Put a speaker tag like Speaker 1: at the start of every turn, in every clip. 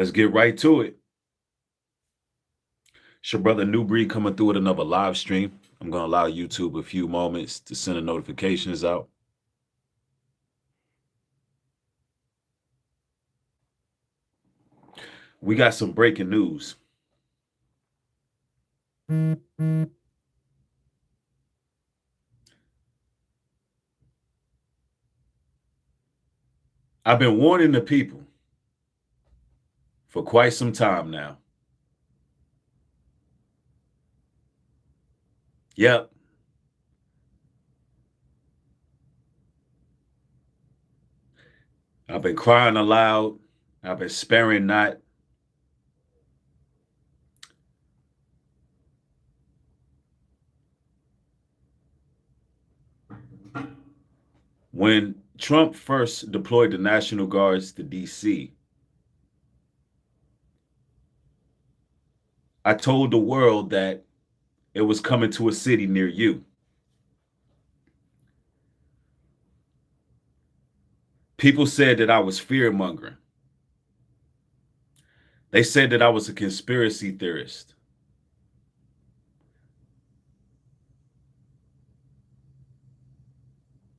Speaker 1: Let's get right to it. It's your brother Nubreed coming through with another live stream. I'm going to allow YouTube a few moments to send the notifications out. We got some breaking news. I've been warning the people for quite some time now. Yep. I've been crying aloud. I've been sparing not. When Trump first deployed the National Guards to D.C., I told the world that it was coming to a city near you. People said that I was fear-mongering. They said that I was a conspiracy theorist.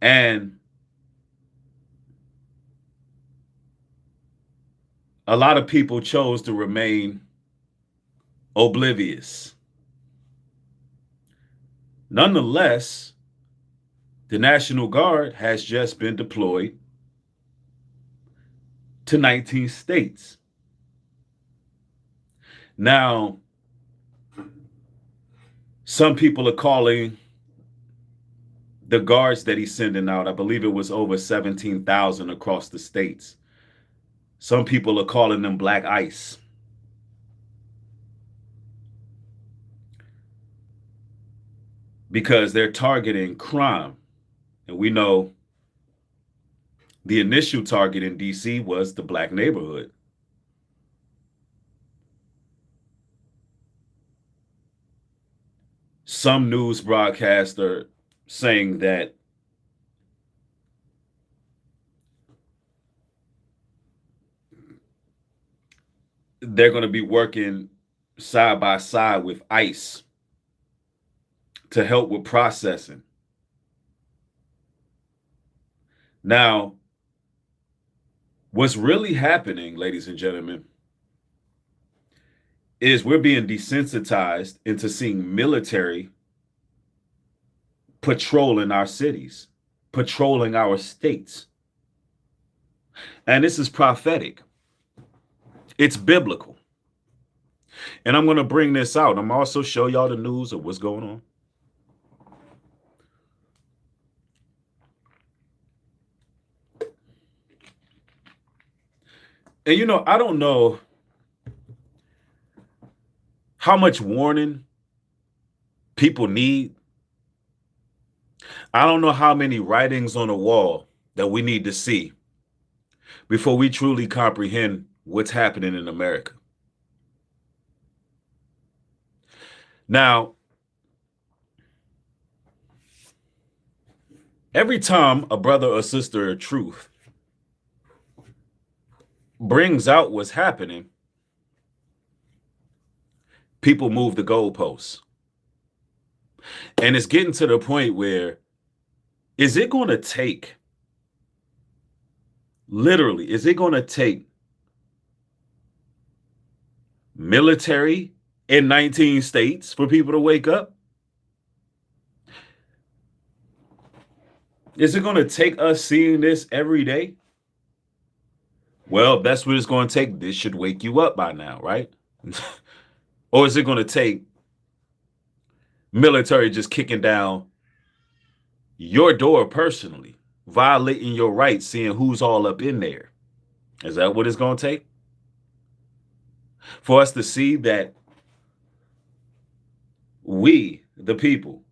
Speaker 1: And a lot of people chose to remain oblivious. Nonetheless, the National Guard has just been deployed to 19 states. Now, some people are calling the guards that he's sending out, I believe it was over 17,000 across the states. Some people are calling them black ice. Because they're targeting crime. And we know the initial target in DC was the black neighborhood. Some news broadcasts are saying that they're going to be working side by side with ICE to help with processing. Now, what's really happening, ladies and gentlemen, is we're being desensitized into seeing military patrolling our cities, patrolling our states. And this is prophetic. It's biblical. And I'm going to bring this out. I'm also show y'all the news of what's going on. And you know, I don't know how much warning people need. I don't know how many writings on the wall that we need to see before we truly comprehend what's happening in America. Now, every time a brother or sister of truth brings out what's happening, people move the goalposts. And it's getting to the point where, is it going to take, literally, is it going to take military in 19 states for people to wake up? Is it going to take us seeing this every day? Well, that's what it's going to take. This should wake you up by now, right? Or is it going to take military just kicking down your door personally, violating your rights, seeing who's all up in there? Is that what it's going to take? For us to see that we, the people,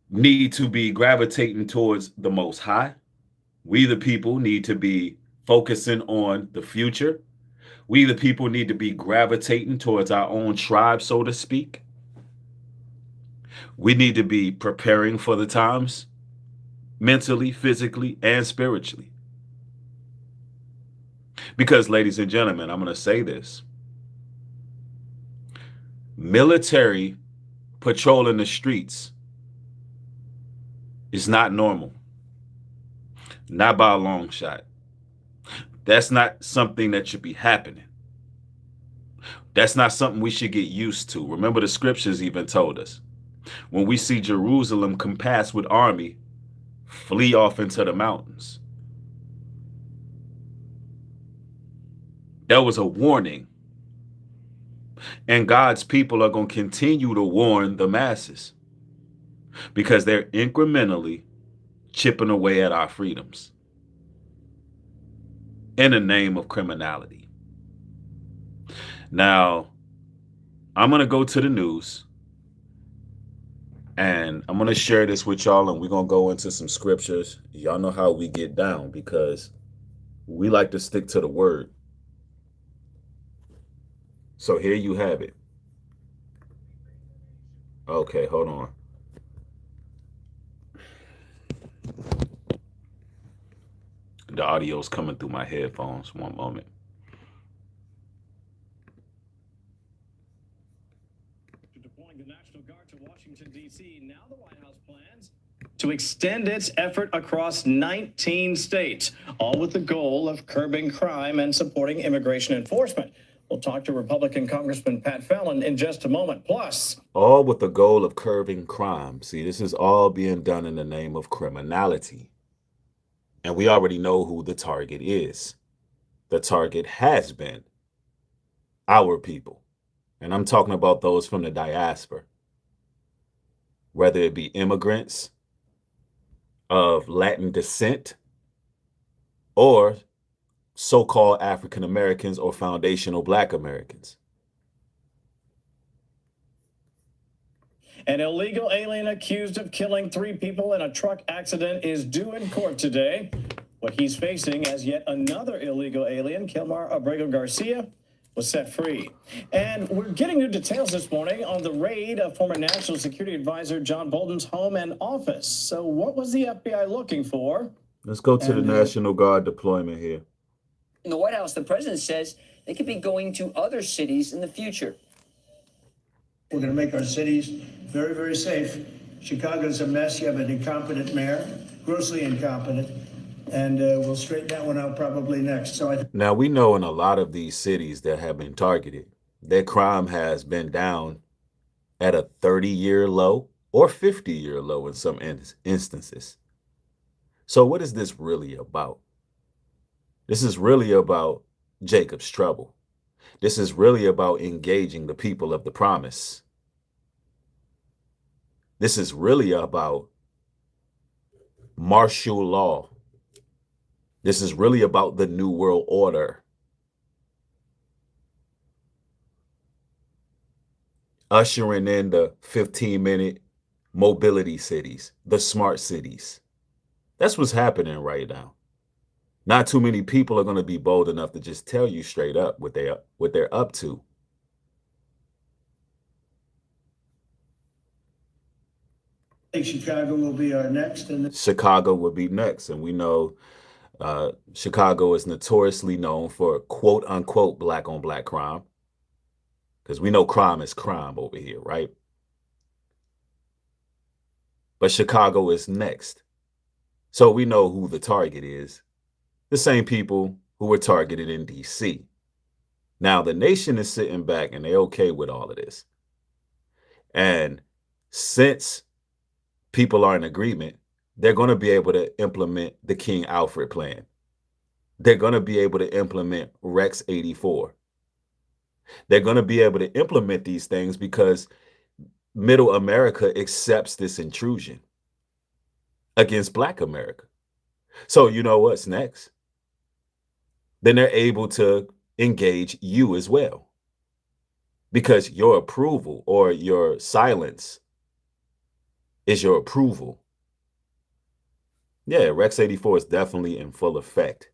Speaker 1: need to be gravitating towards the Most High. We, the people, need to be focusing on the future. We, the people, need to be gravitating towards our own tribe, so to speak. We need to be preparing for the times, mentally, physically, and spiritually. Because, ladies and gentlemen, I'm going to say this. Military patrolling the streets is not normal. Not by a long shot. That's not something that should be happening. That's not something we should get used to. Remember, the scriptures even told us, when we see Jerusalem compassed with army, flee off into the mountains. That was a warning. And God's people are going to continue to warn the masses because they're incrementally chipping away at our freedoms in the name of criminality. Now, I'm going to go to the news and I'm going to share this with y'all, and we're going to go into some scriptures. Y'all know how we get down because we like to stick to the word. So here you have it. Okay, hold on. The audio's coming through my headphones. One moment.
Speaker 2: Deploying the National Guard to Washington, D.C. Now the White House plans to extend its effort across 19 states, all with the goal of curbing crime and supporting immigration enforcement. We'll talk to Republican Congressman Pat Fallon in just a moment. Plus,
Speaker 1: all with the goal of curbing crime. See, this is all being done in the name of criminality. And we already know who the target is. The target has been our people. And I'm talking about those from the diaspora, whether it be immigrants of Latin descent or so-called African Americans or foundational Black Americans.
Speaker 2: An illegal alien accused of killing 3 people in a truck accident is due in court today. What he's facing as yet another illegal alien, Kilmar Abrego Garcia, was set free. And we're getting new details this morning on the raid of former National Security Advisor John Bolton's home and office. So what was the FBI looking for?
Speaker 1: Let's go to the National Guard deployment here.
Speaker 3: In the White House, the president says they could be going to other cities in the future.
Speaker 4: We're going to make our cities very, very safe. Chicago's a mess. You have an incompetent mayor, grossly incompetent, and we'll straighten that one out probably next. So
Speaker 1: now, we know in a lot of these cities that have been targeted, their crime has been down at a 30-year low or 50-year low in some instances. So what is this really about? This is really about Jacob's trouble. This is really about engaging the people of the promise. This is really about martial law. This is really about the New World Order. Ushering in the 15-minute mobility cities, the smart cities. That's what's happening right now. Not too many people are going to be bold enough to just tell you straight up what they're up to.
Speaker 4: I think Chicago will be our next.
Speaker 1: Chicago will be next. And we know Chicago is notoriously known for quote unquote black on black crime. Because we know crime is crime over here, right? But Chicago is next. So we know who the target is. The same people who were targeted in D.C. Now, the nation is sitting back and they're okay with all of this. And since people are in agreement, they're going to be able to implement the King Alfred plan. They're going to be able to implement Rex 84. They're going to be able to implement these things because Middle America accepts this intrusion against Black America. So you know what's next? Then they're able to engage you as well. Because your approval or your silence is your approval. Yeah, Rex 84 is definitely in full effect.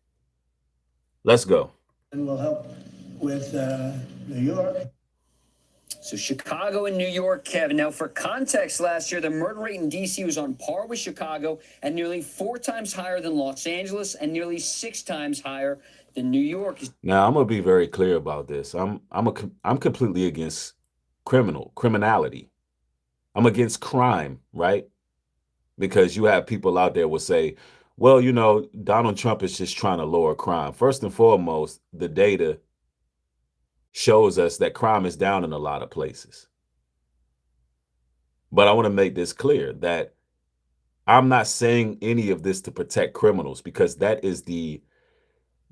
Speaker 1: Let's go.
Speaker 4: And we'll help with New York.
Speaker 3: So Chicago and New York, Kevin. Now, for context, last year, the murder rate in D.C. was on par with Chicago and nearly 4 times higher than Los Angeles and nearly 6 times higher than New York.
Speaker 1: Now, I'm gonna be very clear about this. I'm completely against criminality. I'm against crime, right? Because you have people out there will say, well, you know, Donald Trump is just trying to lower crime. First and foremost, the data shows us that crime is down in a lot of places. But I want to make this clear that I'm not saying any of this to protect criminals, because that is the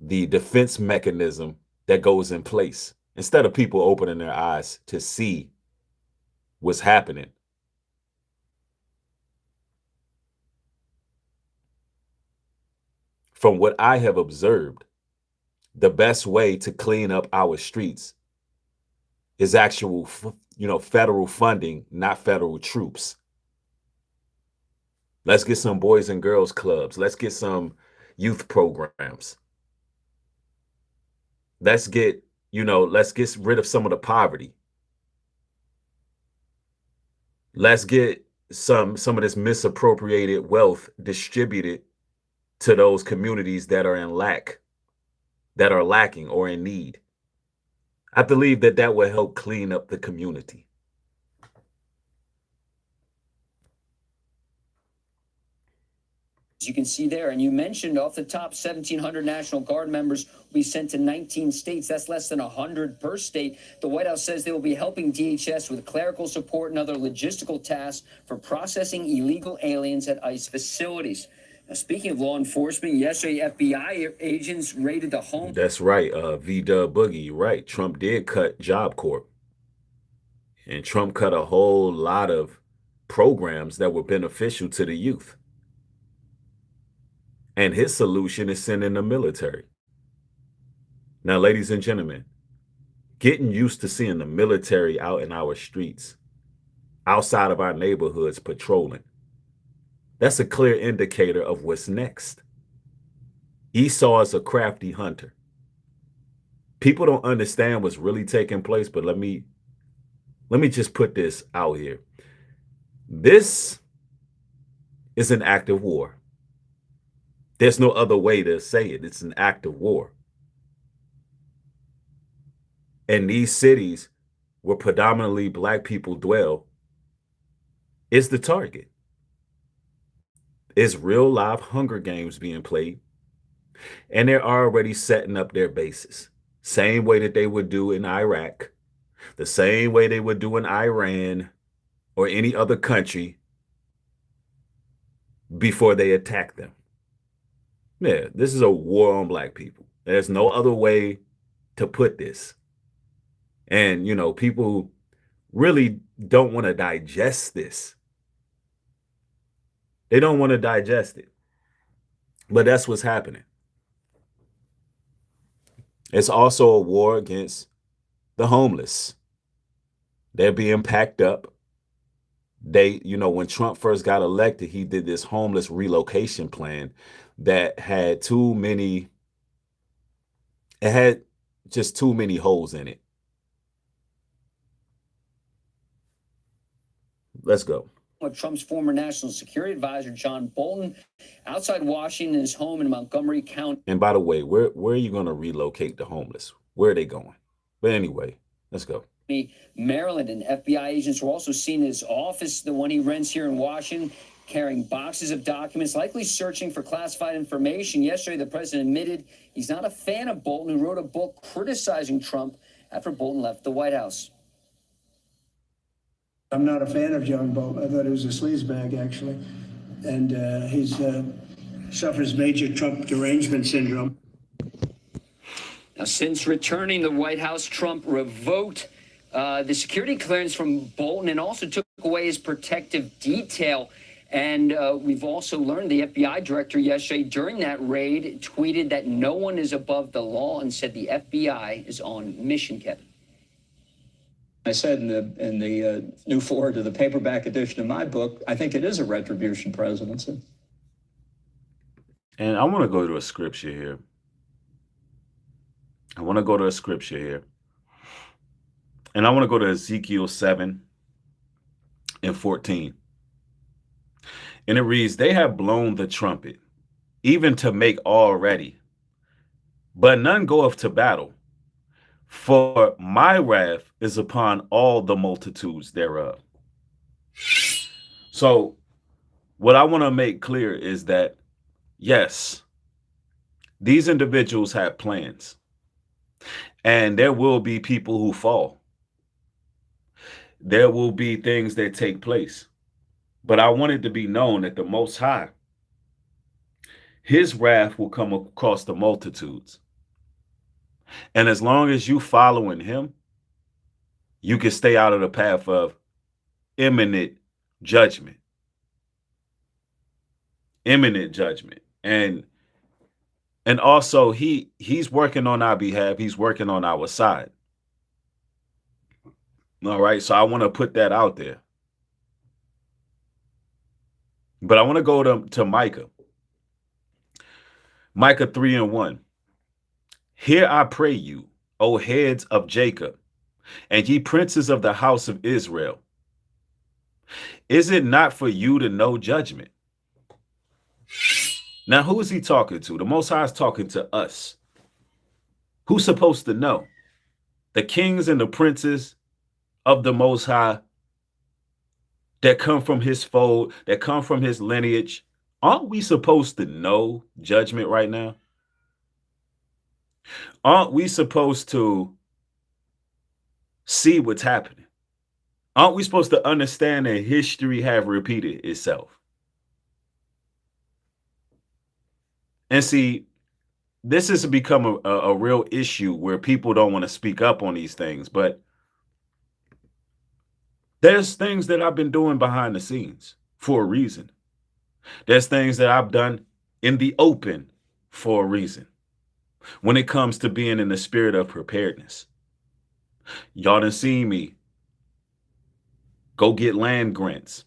Speaker 1: defense mechanism that goes in place instead of people opening their eyes to see what's happening. From what I have observed, the best way to clean up our streets is actual, federal funding, not federal troops. Let's get some boys and girls clubs. Let's get some youth programs. Let's get rid of some of the poverty. Let's get some of this misappropriated wealth distributed to those communities that are lacking or in need. I believe that will help clean up the community.
Speaker 3: As you can see there, and you mentioned off the top, 1,700 National Guard members will be sent to 19 states. That's less than 100 per state. The White House says they will be helping DHS with clerical support and other logistical tasks for processing illegal aliens at ICE facilities. Now, speaking of law enforcement, yesterday FBI agents raided the home.
Speaker 1: That's right, V-Dub Boogie, you're right. Trump did cut Job Corps. And Trump cut a whole lot of programs that were beneficial to the youth. And his solution is sending the military. Now, ladies and gentlemen, getting used to seeing the military out in our streets, outside of our neighborhoods patrolling, that's a clear indicator of what's next. Esau is a crafty hunter. People don't understand what's really taking place, but let me just put this out here. This is an act of war. There's no other way to say it. It's an act of war. And these cities where predominantly Black people dwell is the target. It's real live Hunger Games being played. And they're already setting up their bases. Same way that they would do in Iraq, the same way they would do in Iran or any other country before they attack them. Yeah, this is a war on Black people. There's no other way to put this. And, people really don't want to digest this. They don't want to digest it. But that's what's happening. It's also a war against the homeless. They're being packed up. When Trump first got elected, he did this homeless relocation plan that had just too many holes in it. Let's go.
Speaker 3: With Trump's former national security advisor, John Bolton, outside Washington, his home in Montgomery County.
Speaker 1: And by the way, where are you going to relocate the homeless? Where are they going? But anyway, let's go.
Speaker 3: Maryland, and FBI agents were also seen in his office, the one he rents here in Washington, carrying boxes of documents, likely searching for classified information. Yesterday, the president admitted he's not a fan of Bolton, who wrote a book criticizing Trump after Bolton left the White House.
Speaker 4: I'm not a fan of John Bolton. I thought he was a sleazebag, actually. And he suffers major Trump derangement syndrome.
Speaker 3: Now, since returning to the White House, Trump revoked the security clearance from Bolton and also took away his protective detail. And we've also learned the FBI director yesterday during that raid tweeted that no one is above the law and said the FBI is on mission, Kevin.
Speaker 5: I said in the new forward to the paperback edition of my book, I think it is a retribution presidency.
Speaker 1: And I want to go to a scripture here. And I want to go to Ezekiel 7 and 14. And it reads, they have blown the trumpet, even to make all ready, but none goeth to battle. For my wrath is upon all the multitudes thereof. So what I want to make clear is that, yes, these individuals have plans, and there will be people who fall. There will be things that take place. But I want it to be known that the Most High, his wrath will come across the multitudes. And as long as you following him, you can stay out of the path of imminent judgment. Imminent judgment. And also he's working on our behalf. He's working on our side. All right. So I want to put that out there. But I want to go to Micah. Micah 3 and 1. Hear I pray you, O heads of Jacob, and ye princes of the house of Israel. Is it not for you to know judgment? Now, who is he talking to? The Most High is talking to us. Who's supposed to know? The kings and the princes of the Most High that come from his fold, that come from his lineage. Aren't we supposed to know judgment right now? Aren't we supposed to see what's happening? Aren't we supposed to understand that history have repeated itself? And see, this has become a real issue where people don't want to speak up on these things, but there's things that I've been doing behind the scenes for a reason. There's things that I've done in the open for a reason. When it comes to being in the spirit of preparedness, y'all done seen me go get land grants.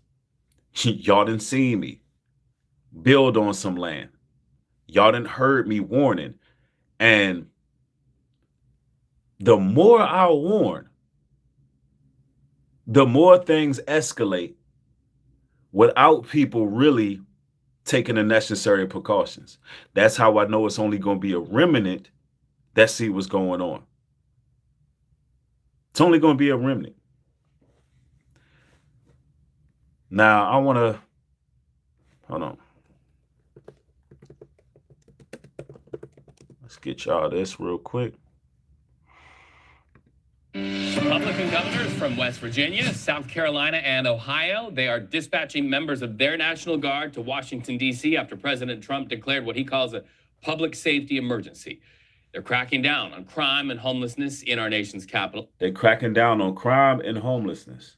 Speaker 1: Y'all done seen me build on some land. Y'all done heard me warning. And the more I warn, the more things escalate without people really taking the necessary precautions. That's how I know it's only going to be a remnant that see what's going on. It's only going to be a remnant. Now, I want to, hold on. Let's get y'all this real quick.
Speaker 6: Republican governors from West Virginia, South Carolina, and Ohio, they are dispatching members of their National Guard to Washington, D.C. after President Trump declared what he calls a public safety emergency. They're cracking down on crime and homelessness in our nation's capital.
Speaker 1: They're cracking down on crime and homelessness.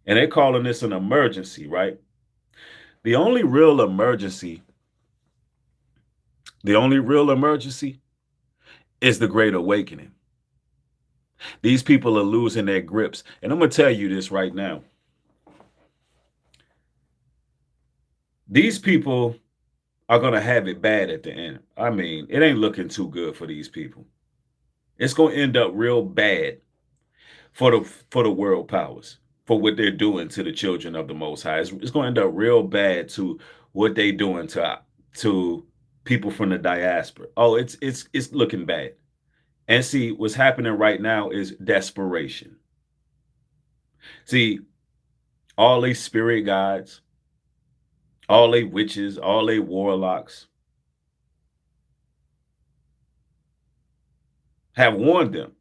Speaker 1: And they're calling this an emergency, right? The only real emergency is the Great Awakening. These people are losing their grips. And I'm going to tell you this right now. These people are going to have it bad at the end. I mean, it ain't looking too good for these people. It's going to end up real bad for the world powers, for what they're doing to the children of the Most High. It's going to end up real bad to what they doing to people from the diaspora. Oh, it's looking bad. And see, what's happening right now is desperation. See, all these spirit guides, all they witches, all they warlocks have warned them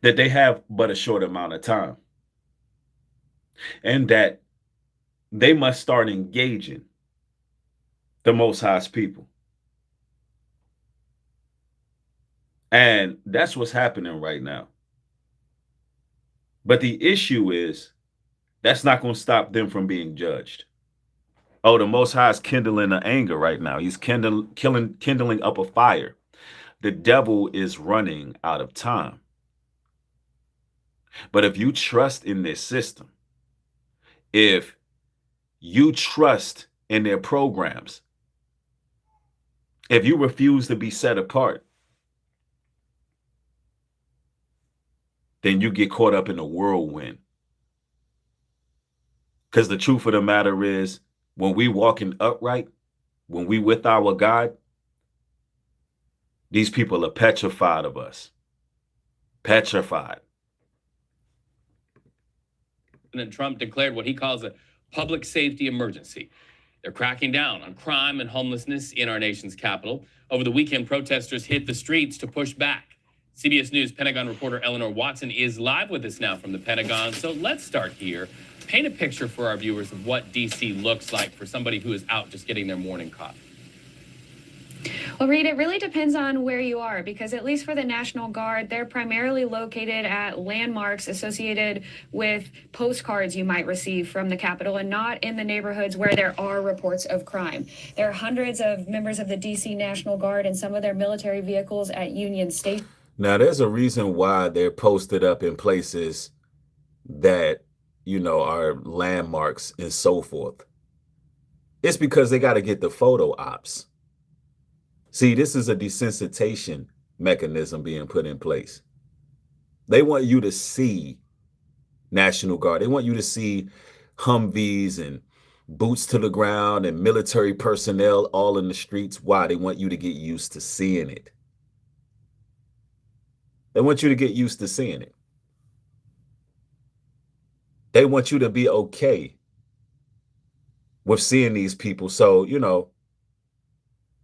Speaker 1: that they have but a short amount of time and that they must start engaging the Most High's people. And that's what's happening right now. But the issue is that's not going to stop them from being judged. Oh, the Most High is kindling an anger right now. He's kindling up a fire. The devil is running out of time. But if you trust in this system, if you trust in their programs, if you refuse to be set apart, then you get caught up in a whirlwind. Because the truth of the matter is, when we walking upright, when we with our God, these people are petrified of us. Petrified.
Speaker 6: President Trump declared what he calls a public safety emergency. They're cracking down on crime and homelessness in our nation's capital. Over the weekend, protesters hit the streets to push back. CBS News Pentagon reporter Eleanor Watson is live with us now from the Pentagon. So let's start here. Paint a picture for our viewers of what D.C. looks like for somebody who is out just getting their morning coffee.
Speaker 7: Well, Reed, it really depends on where you are, because at least for the National Guard, they're primarily located at landmarks associated with postcards you might receive from the Capitol and not in the neighborhoods where there are reports of crime. There are hundreds of members of the D.C. National Guard and some of their military vehicles at Union Station.
Speaker 1: Now, there's a reason why they're posted up in places that, you know, are landmarks and so forth. It's because they got to get the photo ops. See, this is a desensitization mechanism being put in place. They want you to see National Guard. They want you to see Humvees and boots to the ground and military personnel all in the streets. Why? They want you to get used to seeing it. They want you to get used to seeing it. They want you to be okay with seeing these people. So, you know,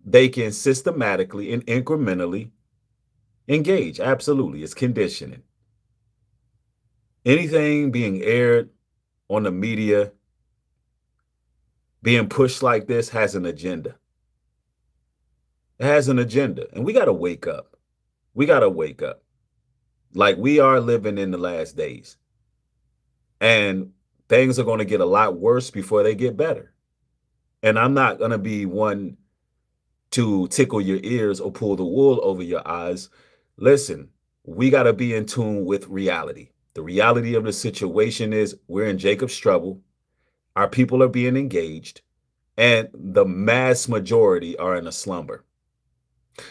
Speaker 1: they can systematically and incrementally engage. Absolutely. It's conditioning. Anything being aired on the media, being pushed like this, has an agenda. It has an agenda. And we got to wake up. We got to wake up. Like, we are living in the last days. And things are going to get a lot worse before they get better. And I'm not going to be one to tickle your ears or pull the wool over your eyes. Listen, we got to be in tune with reality. The reality of the situation is we're in Jacob's trouble. Our people are being engaged, and the mass majority are in a slumber.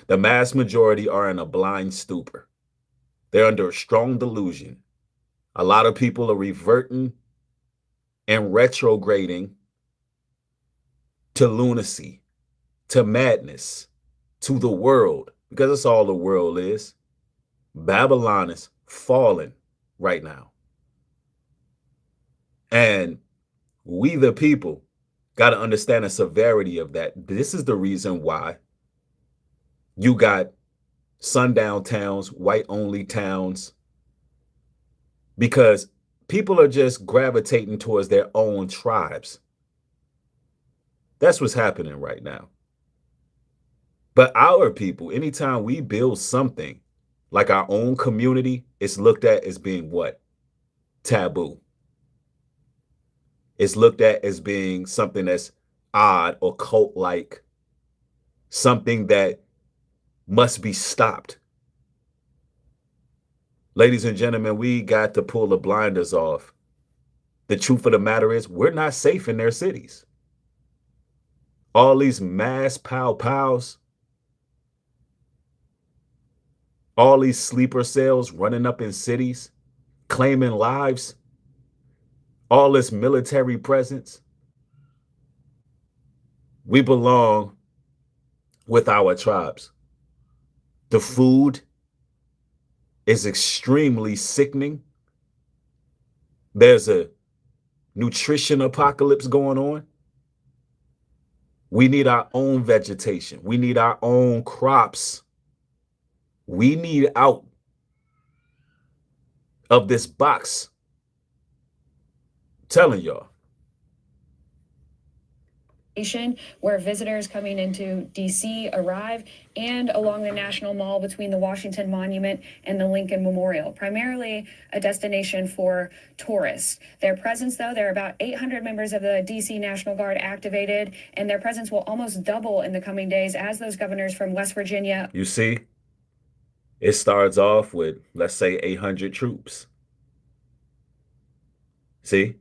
Speaker 1: The mass majority are in a blind stupor. They're under a strong delusion. A lot of people are reverting and retrograding to lunacy, to madness, to the world, because that's all the world is. Babylon is falling right now. And we, the people, got to understand the severity of that. This is the reason why you got sundown towns, white-only towns, because people are just gravitating towards their own tribes. That's what's happening right now. But our people, anytime we build something like our own community, it's looked at as being what? Taboo. It's looked at as being something that's odd or cult-like, something that must be stopped. Ladies and gentlemen, we got to pull the blinders off. The truth of the matter is, we're not safe in their cities. All these mass pow-pows, all these sleeper cells running up in cities, claiming lives, all this military presence. We belong with our tribes. The food is extremely sickening. There's a nutrition apocalypse going on. We need our own vegetation. We need our own crops. We need out of this box. I'm telling y'all.
Speaker 7: Where visitors coming into D.C. arrive, and along the National Mall between the Washington Monument and the Lincoln Memorial, primarily a destination for tourists. Their presence, though, there are about 800 members of the D.C. National Guard activated, and their presence will almost double in the coming days as those governors from West Virginia.
Speaker 1: You see, it starts off with, let's say, 800 troops. See?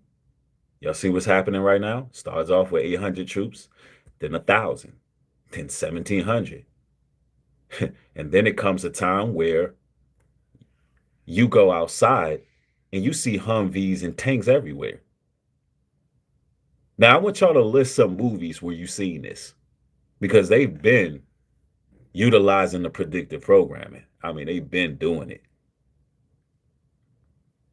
Speaker 1: Y'all see what's happening right now? Starts off with 800 troops, then 1,000, then 1,700. And then it comes a time where you go outside and you see Humvees and tanks everywhere. Now, I want y'all to list some movies where you've seen this, because they've been utilizing the predictive programming. I mean, they've been doing it.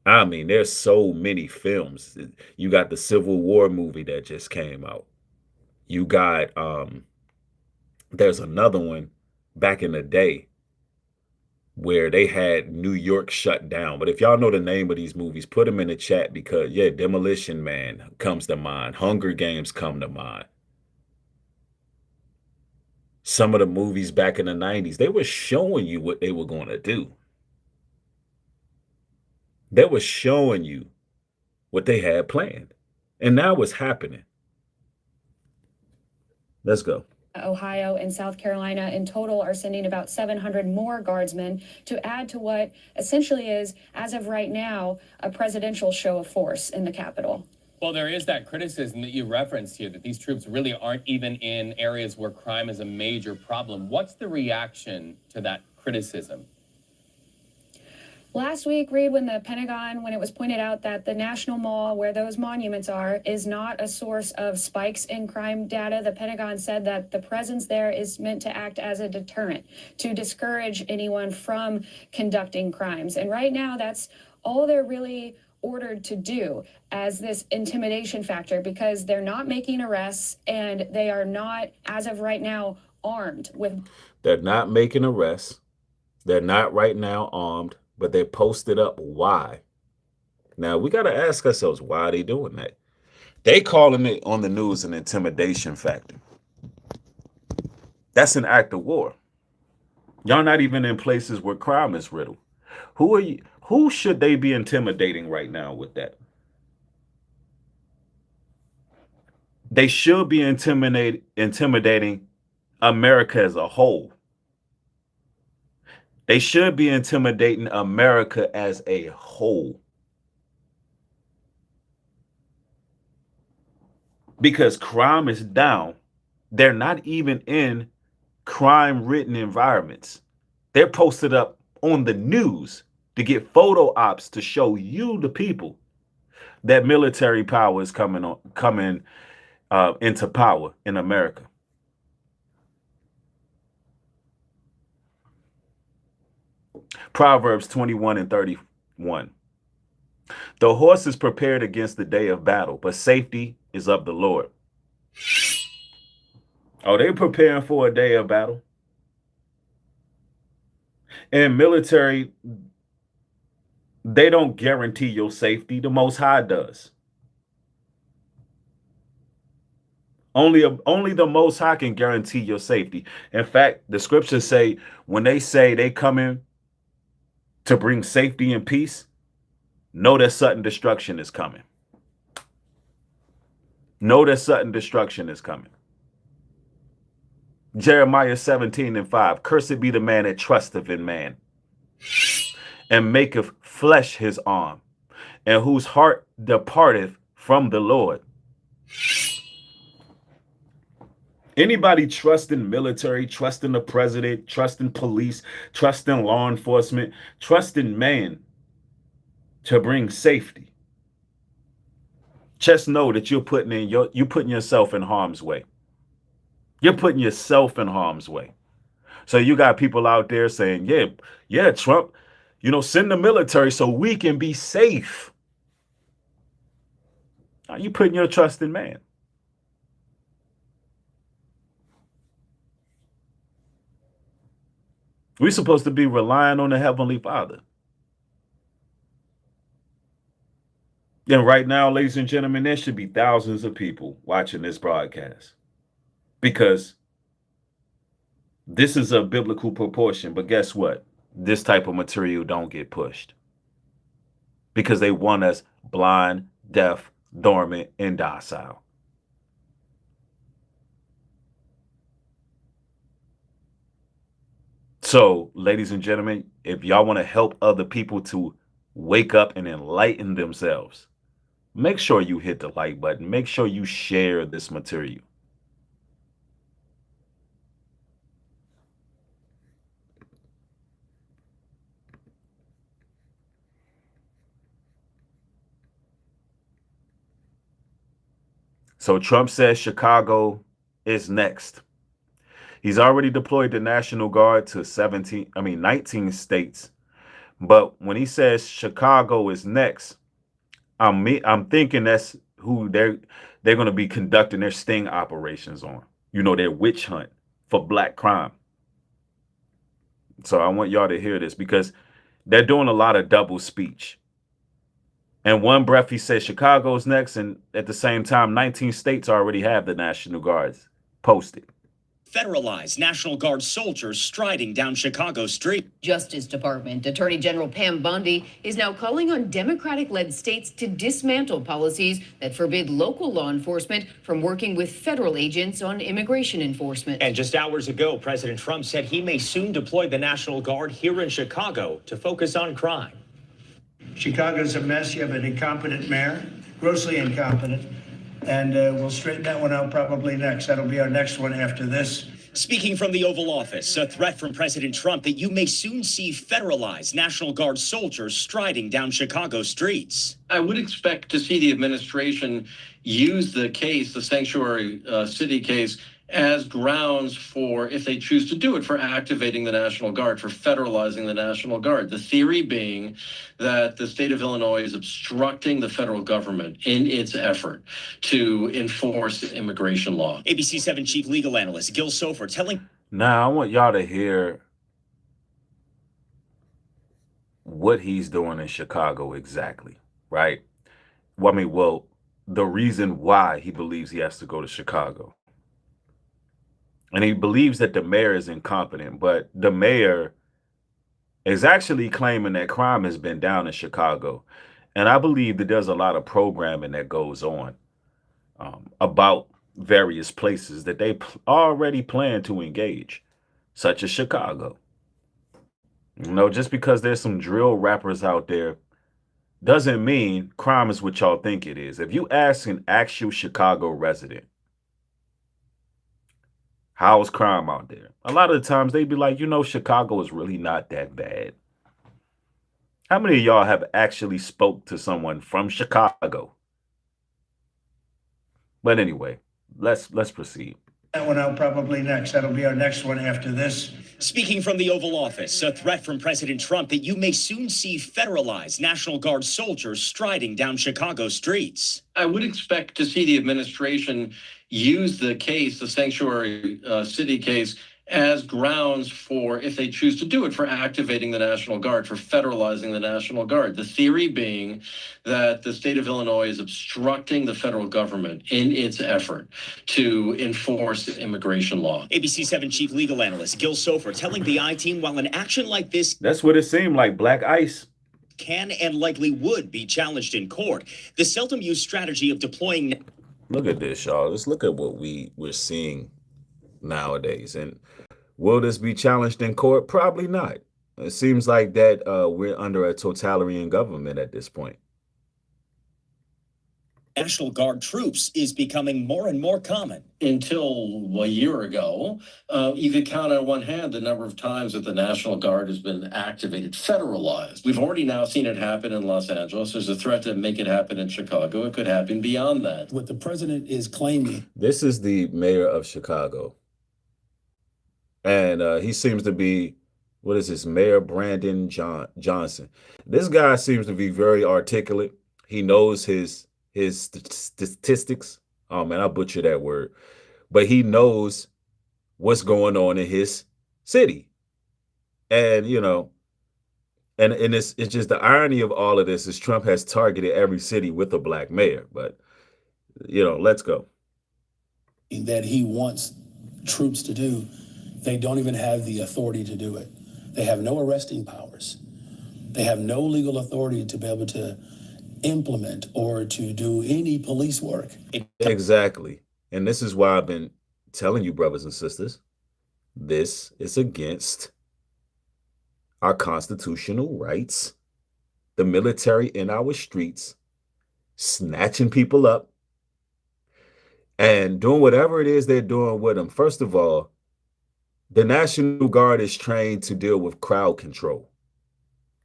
Speaker 1: I mean, there's so many films. You got the Civil War movie that just came out. You got there's another one back in the day where they had New York shut down. But if y'all know the name of these movies, put them in the chat, because yeah, Demolition Man comes to mind. Hunger Games come to mind. Some of the movies back in the 90s, they were showing you what they were going to do. They were showing you what they had planned. And now it's happening. Let's go.
Speaker 7: Ohio and South Carolina in total are sending about 700 more guardsmen to add to what essentially is, as of right now, a presidential show of force in the Capitol.
Speaker 6: Well, there is that criticism that you referenced here, that these troops really aren't even in areas where crime is a major problem. What's the reaction to that criticism?
Speaker 7: Last week, Reed, when the Pentagon, when it was pointed out that the National Mall, where those monuments are, is not a source of spikes in crime data, the Pentagon said that the presence there is meant to act as a deterrent, to discourage anyone from conducting crimes. And right now, that's all they're really ordered to do, as this intimidation factor, because they're not making arrests and they are not, as of right now, armed with.
Speaker 1: They're not making arrests. They're not right now armed, but they posted up. Why? Now we got to ask ourselves, why are they doing that? They calling it on the news an intimidation factor. That's an act of war. Y'all not even in places where crime is riddled. Who are you? Who should they be intimidating right now with that? They should be intimidating America as a whole. They should be intimidating America as a whole. Because crime is down. They're not even in crime-ridden environments. They're posted up on the news to get photo ops to show you, the people, that military power is coming into power in America. Proverbs 21:31. The horse is prepared against the day of battle, but safety is of the Lord. Oh, they're preparing for a day of battle. And military, they don't guarantee your safety. The Most High does. Only the Most High can guarantee your safety. In fact, the scriptures say, when they say they come in to bring safety and peace, know that sudden destruction is coming. Know that sudden destruction is coming. Jeremiah 17:5. Cursed be the man that trusteth in man, and maketh flesh his arm, and whose heart departeth from the Lord. Anybody trusting military, trusting the president, trusting police, trusting law enforcement, trusting man to bring safety, just know that you're putting yourself in harm's way. You're putting yourself in harm's way. So you got people out there saying, yeah, Trump, send the military so we can be safe. Are you putting your trust in man? We're supposed to be relying on the Heavenly Father. And right now, ladies and gentlemen, there should be thousands of people watching this broadcast, because this is a biblical proportion. But guess what? This type of material don't get pushed, because they want us blind, deaf, dormant, and docile. So, ladies and gentlemen, if y'all want to help other people to wake up and enlighten themselves, make sure you hit the like button. Make sure you share this material. So Trump says Chicago is next. He's already deployed the National Guard to 19 states. But when he says Chicago is next, I'm thinking that's who they're going to be conducting their sting operations on. You know, their witch hunt for black crime. So I want y'all to hear this because they're doing a lot of double speech. In one breath, he says Chicago's next, and at the same time, 19 states already have the National Guards posted.
Speaker 8: Federalized National Guard soldiers striding down Chicago street.
Speaker 9: Justice Department Attorney General Pam Bondi is now calling on Democratic-led states to dismantle policies that forbid local law enforcement from working with federal agents on immigration enforcement.
Speaker 8: And just hours ago, President Trump said he may soon deploy the National Guard here in Chicago to focus on crime.
Speaker 4: Chicago's a mess. You have an incompetent mayor, grossly incompetent. And we'll straighten that one out probably next. That'll be our next one after this.
Speaker 8: Speaking from the Oval Office, a threat from President Trump that you may soon see federalized National Guard soldiers striding down Chicago streets.
Speaker 10: I would expect to see the administration use the case, the sanctuary city case, as grounds for, if they choose to do it, for activating the National Guard, for federalizing the National Guard. The theory being that the state of Illinois is obstructing the federal government in its effort to enforce immigration law.
Speaker 8: ABC 7 chief legal analyst Gil Sofer telling.
Speaker 1: Now, I want y'all to hear what he's doing in Chicago exactly, right? Well, the reason why he believes he has to go to Chicago. And he believes that the mayor is incompetent, but the mayor is actually claiming that crime has been down in Chicago. And I believe that there's a lot of programming that goes on about various places that they already plan to engage, such as Chicago. You know, just because there's some drill rappers out there doesn't mean crime is what y'all think it is. If you ask an actual Chicago resident, how's crime out there? A lot of the times they'd be like, you know, Chicago is really not that bad. How many of y'all have actually spoke to someone from Chicago? But anyway, let's proceed.
Speaker 4: That one out probably next. That'll be our next one after this.
Speaker 8: Speaking from the Oval Office, a threat from President Trump that you may soon see federalized National Guard soldiers striding down Chicago streets.
Speaker 10: I would expect to see the administration use the case, the sanctuary city case, as grounds for, if they choose to do it, for activating the National Guard, for federalizing the National Guard. The theory being that the state of Illinois is obstructing the federal government in its effort to enforce immigration law.
Speaker 8: ABC 7 chief legal analyst Gil Sofer telling the I-Team while an action like this
Speaker 1: That's what it seemed like, black ice.
Speaker 8: can and likely would be challenged in court, the seldom used strategy of deploying.
Speaker 1: Look at this, y'all. Let's look at what we're seeing nowadays. And will this be challenged in court? Probably not. It seems like that we're under a totalitarian government at this point.
Speaker 8: National Guard troops is becoming more and more common.
Speaker 10: Until a year ago, you could count on one hand the number of times that the National Guard has been activated, federalized. We've already now seen it happen in Los Angeles. There's a threat to make it happen in Chicago. It could happen beyond that.
Speaker 11: What the president is claiming.
Speaker 1: This is the mayor of Chicago. And he seems to be, what is this, Mayor Brandon Johnson. This guy seems to be very articulate. He knows his statistics. Oh man, I butchered that word. But he knows what's going on in his city. And, you know, and it's just the irony of all of this is Trump has targeted every city with a black mayor. But, you know, let's go.
Speaker 11: That he wants troops to do. They don't even have the authority to do it. They have no arresting powers. They have no legal authority to be able to implement or to do any police work.
Speaker 1: Exactly. And this is why I've been telling you, brothers and sisters, this is against our constitutional rights, the military in our streets, snatching people up and doing whatever it is they're doing with them. First of all, the National Guard is trained to deal with crowd control.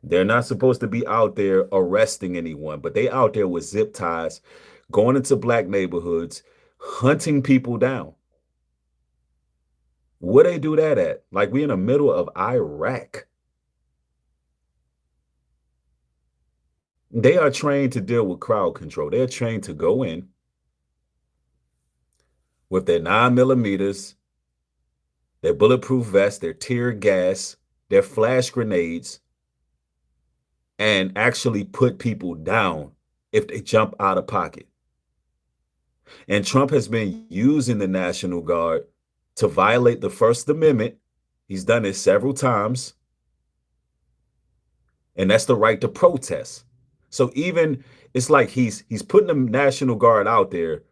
Speaker 1: They're not supposed to be out there arresting anyone, but they out there with zip ties, going into black neighborhoods, hunting people down. Where they do that at? Like we in the middle of Iraq. They are trained to deal with crowd control. They're trained to go in with their 9mm, their bulletproof vests, their tear gas, their flash grenades, and actually put people down if they jump out of pocket. And Trump has been using the National Guard to violate the First Amendment. He's done it several times. And that's the right to protest. So even it's like he's putting the National Guard out there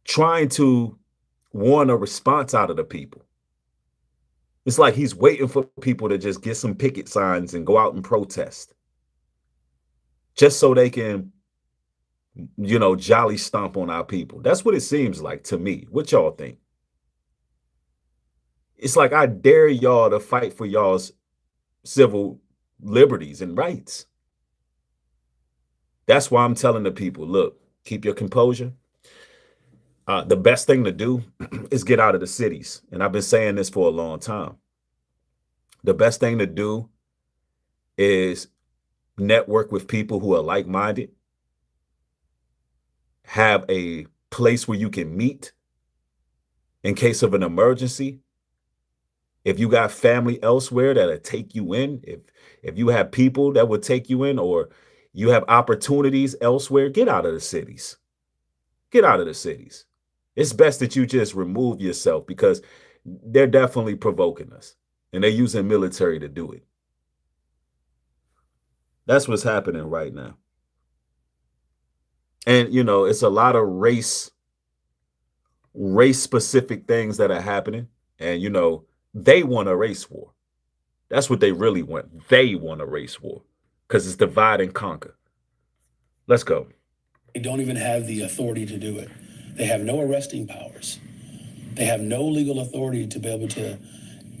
Speaker 1: trying to warn a response out of the people. It's like he's waiting for people to just get some picket signs and go out and protest. Just so they can, jolly stomp on our people. That's what it seems like to me. What y'all think? It's like I dare y'all to fight for y'all's civil liberties and rights. That's why I'm telling the people, look, keep your composure. The best thing to do is get out of the cities. And I've been saying this for a long time. The best thing to do is network with people who are like-minded, have a place where you can meet in case of an emergency. If you got family elsewhere that'll take you in, if you have people that would take you in, or you have opportunities elsewhere, get out of the cities. Get out of the cities. It's best that you just remove yourself, because they're definitely provoking us and they're using military to do it. That's what's happening right now. And, it's a lot of race specific things that are happening. And, they want a race war. That's what they really want. They want a race war because it's divide and conquer. Let's go.
Speaker 11: They don't even have the authority to do it. They have no arresting powers. They have no legal authority to be able to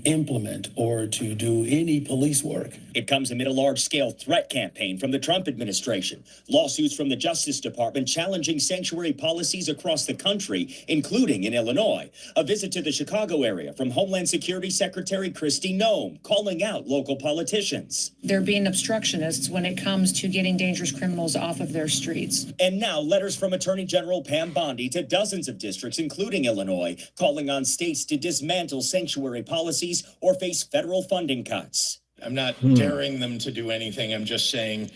Speaker 11: implement or to do any police work.
Speaker 8: It comes amid a large-scale threat campaign from the Trump administration. Lawsuits from the Justice Department challenging sanctuary policies across the country, including in Illinois. A visit to the Chicago area from Homeland Security Secretary Kristi Noem, calling out local politicians.
Speaker 12: They're being obstructionists when it comes to getting dangerous criminals off of their streets.
Speaker 8: And now letters from Attorney General Pam Bondi to dozens of districts, including Illinois, calling on states to dismantle sanctuary policies or face federal funding cuts.
Speaker 13: I'm not daring them to do anything. I'm just saying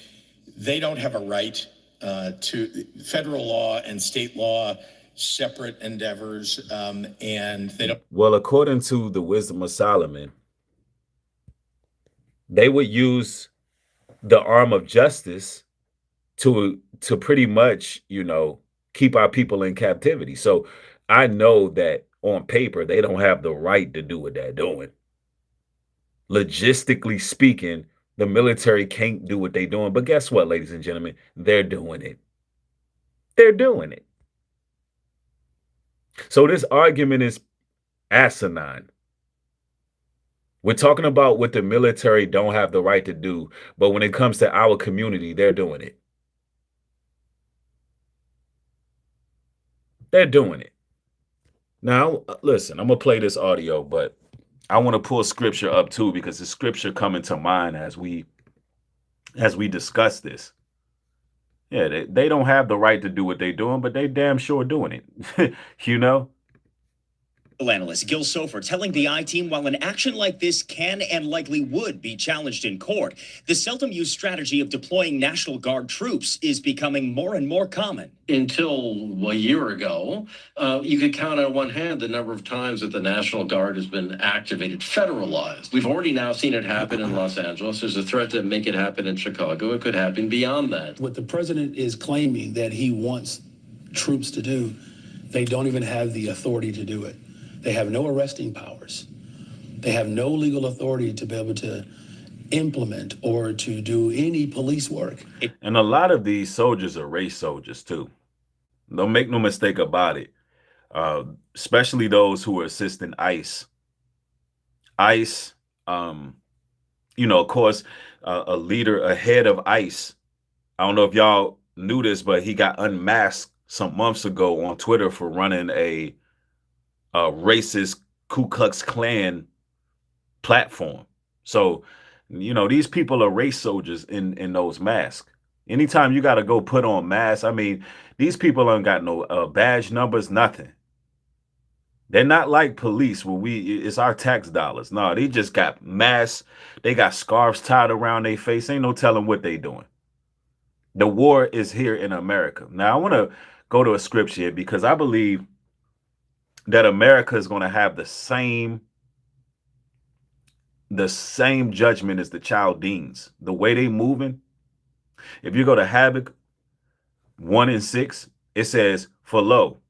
Speaker 13: they don't have a right to federal law and state law, separate endeavors, and they don't.
Speaker 1: Well, according to the wisdom of Solomon, they would use the arm of justice to pretty much, keep our people in captivity. So I know that on paper, they don't have the right to do what they're doing. Logistically speaking, the military can't do what they're doing. But guess what, ladies and gentlemen? They're doing it. They're doing it. So this argument is asinine. We're talking about what the military don't have the right to do, but when it comes to our community, they're doing it. They're doing it. Now, listen, I'm going to play this audio, but I want to pull scripture up too, because the scripture coming to mind as we discuss this. Yeah, they don't have the right to do what they're doing, but they damn sure doing it.
Speaker 8: Analyst Gil Sofer telling the I-Team while an action like this can and likely would be challenged in court, the seldom used strategy of deploying National Guard troops is becoming more and more common.
Speaker 10: Until a year ago, you could count on one hand the number of times that the National Guard has been activated, federalized. We've already now seen it happen in Los Angeles. There's a threat to make it happen in Chicago. It could happen beyond that.
Speaker 11: What the president is claiming that he wants troops to do, they don't even have the authority to do it. They have no arresting powers. They have no legal authority to be able to implement or to do any police work.
Speaker 1: And a lot of these soldiers are race soldiers too. Don't make no mistake about it. Especially those who are assisting ICE. ICE, of course, a head of ICE. I don't know if y'all knew this, but he got unmasked some months ago on Twitter for running a racist Ku Klux Klan platform. So, you know, these people are race soldiers in those masks. Anytime you got to go put on masks, I mean, these people ain't got no badge numbers, nothing. They're not like police where it's our tax dollars. No, they just got masks. They got scarves tied around their face. Ain't no telling what they doing. The war is here in America. Now, I want to go to a scripture here because I believe that America is going to have the same judgment as the Chaldeans. The way they moving. If you go to Habakkuk 1:6, it says, "For lo,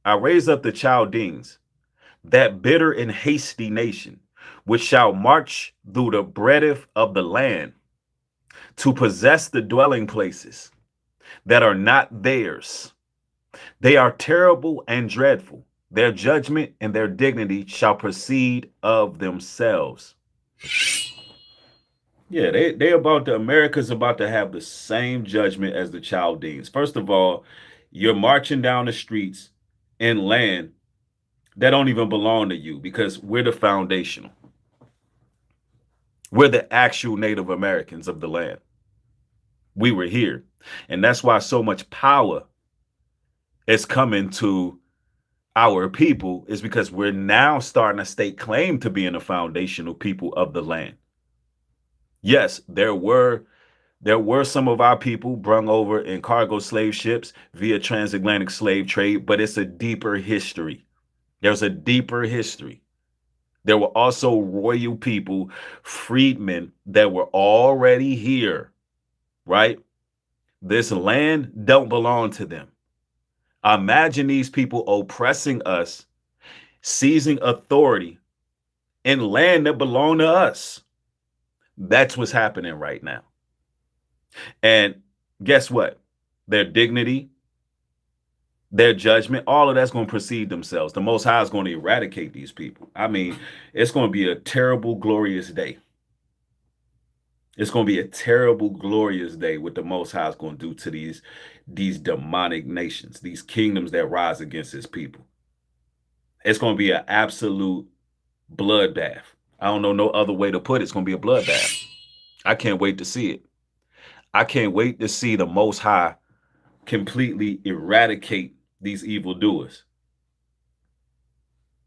Speaker 1: I raise up the Chaldeans, that bitter and hasty nation, which shall march through the breadth of the land, to possess the dwelling places that are not theirs. They are terrible and dreadful. Their judgment and their dignity shall proceed of themselves." Yeah, America's about to have the same judgment as the Chaldeans. First of all, you're marching down the streets in land that don't even belong to you because we're the foundational. We're the actual Native Americans of the land. We were here. And that's why so much power is coming to our people, is because we're now starting to stake claim to being the foundational people of the land. Yes, there were some of our people brung over in cargo slave ships via transatlantic slave trade, but it's a deeper history. There's a deeper history. There were also royal people, freedmen that were already here, right? This land don't belong to them. Imagine these people oppressing us, seizing authority in land that belong to us. That's what's happening right now. And guess what? Their dignity, their judgment, all of that's going to precede themselves. The Most High is going to eradicate these people. I mean, it's going to be a terrible, glorious day. It's going to be a terrible, glorious day what the Most High is going to do to these demonic nations, these kingdoms that rise against his people. It's going to be an absolute bloodbath. I don't know no other way to put it. It's going to be a bloodbath. I can't wait to see it. I can't wait to see the Most High completely eradicate these evildoers.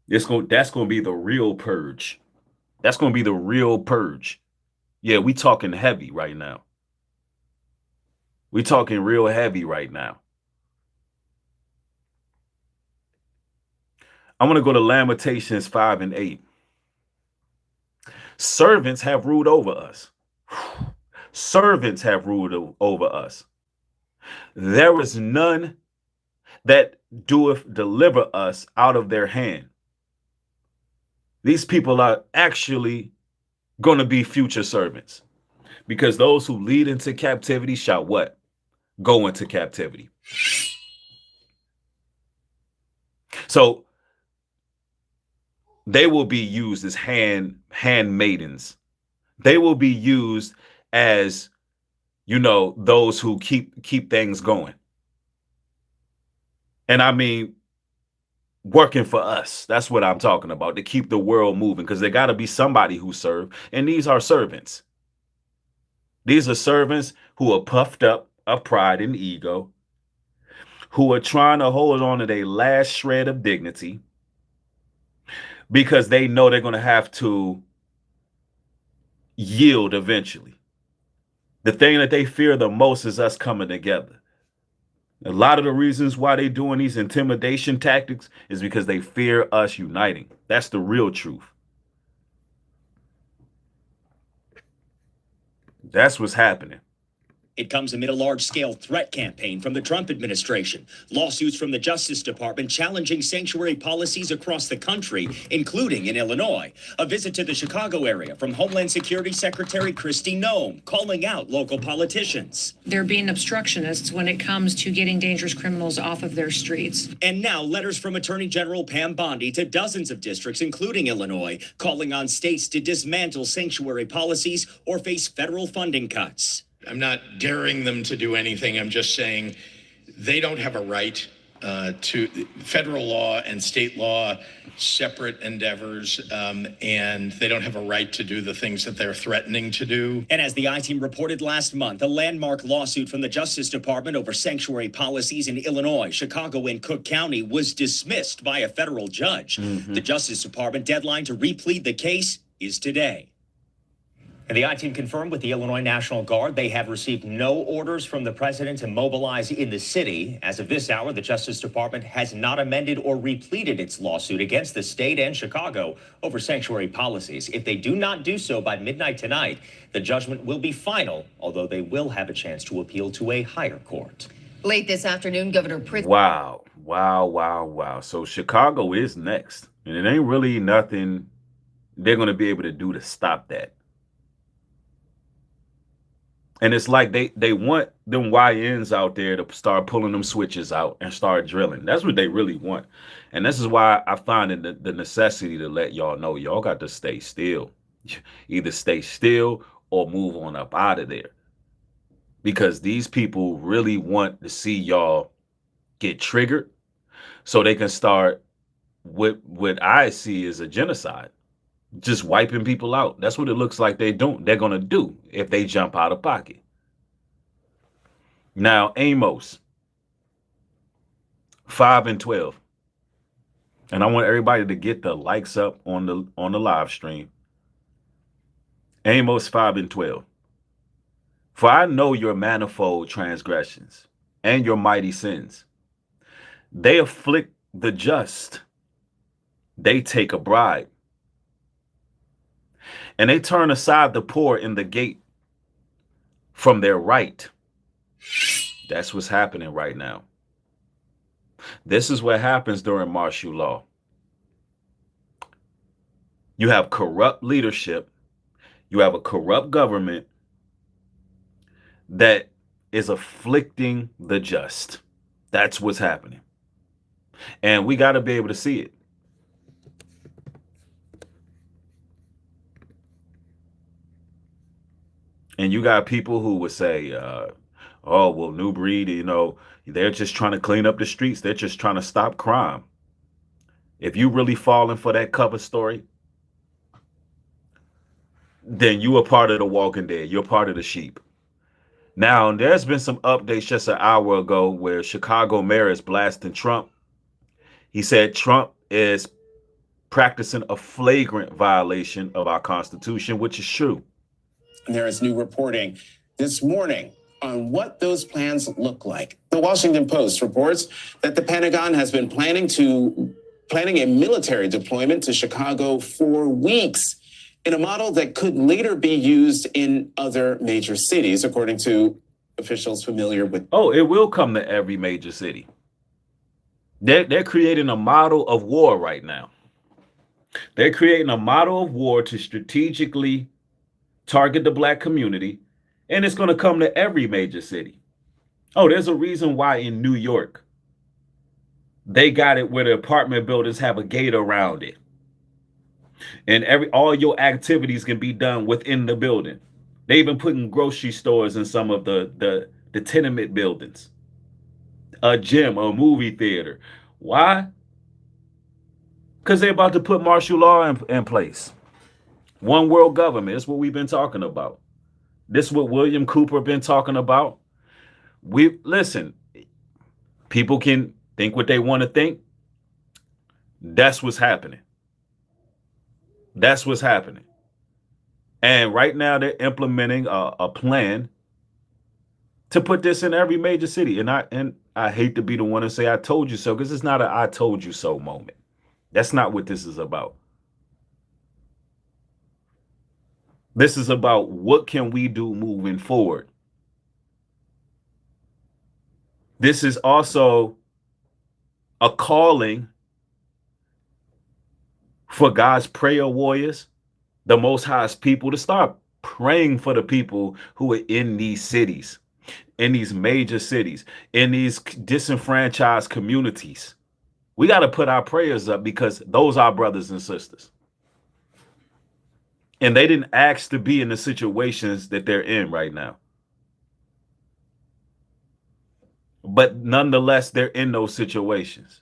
Speaker 1: That's going to be the real purge. That's going to be the real purge. Yeah, we talking heavy right now. We talking real heavy right now. I'm going to go to Lamentations 5:8. Servants have ruled over us. Servants have ruled over us. There is none that doeth deliver us out of their hand. These people are actually going to be future servants, because those who lead into captivity shall what? Go into captivity. So they will be used as handmaidens. They will be used as, you know, those who keep things going. And I mean, working for us. That's what I'm talking about, to keep the world moving, because there got to be somebody who serve. And these are servants. These are servants who are puffed up of pride and ego, who are trying to hold on to their last shred of dignity, because they know they're going to have to yield eventually. The thing that they fear the most is us coming together. A lot of the reasons why they're doing these intimidation tactics is because they fear us uniting. That's the real truth. That's what's happening.
Speaker 8: It comes amid a large-scale threat campaign from the Trump administration. Lawsuits from the Justice Department challenging sanctuary policies across the country, including in Illinois. A visit to the Chicago area from Homeland Security Secretary Kristi Noem, calling out local politicians.
Speaker 12: They're being obstructionists when it comes to getting dangerous criminals off of their streets.
Speaker 8: And now letters from Attorney General Pam Bondi to dozens of districts, including Illinois, calling on states to dismantle sanctuary policies or face federal funding cuts.
Speaker 13: I'm not daring them to do anything. I'm just saying they don't have a right to federal law and state law separate endeavors, and they don't have a right to do the things that they're threatening to do.
Speaker 8: And as the I-Team reported last month, a landmark lawsuit from the Justice Department over sanctuary policies in Illinois, Chicago, and Cook County was dismissed by a federal judge. The Justice Department deadline to replead the case is today. And the I-Team confirmed with the Illinois National Guard they have received no orders from the president to mobilize in the city. As of this hour, the Justice Department has not amended or repleted its lawsuit against the state and Chicago over sanctuary policies. If they do not do so by midnight tonight, the judgment will be final, although they will have a chance to appeal to a higher court.
Speaker 9: Late this afternoon, Governor Pritzker.
Speaker 1: Wow. So Chicago is next. And it ain't really nothing they're going to be able to do to stop that. And it's like they want them YNs out there to start pulling them switches out and start drilling. That's what they really want. And this is why I find it the necessity to let y'all know y'all got to stay still. Either stay still or move on up out of there. Because these people really want to see y'all get triggered so they can start what I see as a genocide. Just wiping people out. That's what it looks like they're going to do if they jump out of pocket. Now, Amos 5 and 12. And I want everybody to get the likes up on the live stream. Amos 5 and 12. For I know your manifold transgressions and your mighty sins. They afflict the just. They take a bribe. And they turn aside the poor in the gate from their right. That's what's happening right now. This is what happens during martial law. You have corrupt leadership. You have a corrupt government that is afflicting the just. That's what's happening. And we got to be able to see it. And you got people who would say, oh, well, Nubreed, they're just trying to clean up the streets. They're just trying to stop crime. If you really falling for that cover story, then you are part of the walking dead. You're part of the sheep. Now, there's been some updates just an hour ago where Chicago mayor is blasting Trump. He said Trump is practicing a flagrant violation of our Constitution, which is true.
Speaker 14: There is new reporting this morning on what those plans look like. The Washington Post reports that the Pentagon has been planning a military deployment to Chicago for weeks in a model that could later be used in other major cities, according to officials familiar with.
Speaker 1: Oh, it will come to every major city. They're creating a model of war right now. They're creating a model of war to strategically target the black community, and it's going to come to every major city. Oh, there's a reason why in New York, they got it where the apartment buildings have a gate around it. And all your activities can be done within the building. They even putting grocery stores in some of the tenement buildings. A gym, a movie theater. Why? Because they're about to put martial law in place. One world government. That's what we've been talking about. This is what William Cooper been talking about. Listen, people can think what they want to think. That's what's happening. That's what's happening. And right now they're implementing a plan to put this in every major city. And I hate to be the one to say I told you so, because it's not a I told you so moment. That's not what this is about. This is about what can we do moving forward. This is also a calling for God's prayer warriors, the Most High's people, to start praying for the people who are in these cities, in these major cities, in these disenfranchised communities. We got to put our prayers up because those are brothers and sisters. And they didn't ask to be in the situations that they're in right now. but nonetheless, they're in those situations.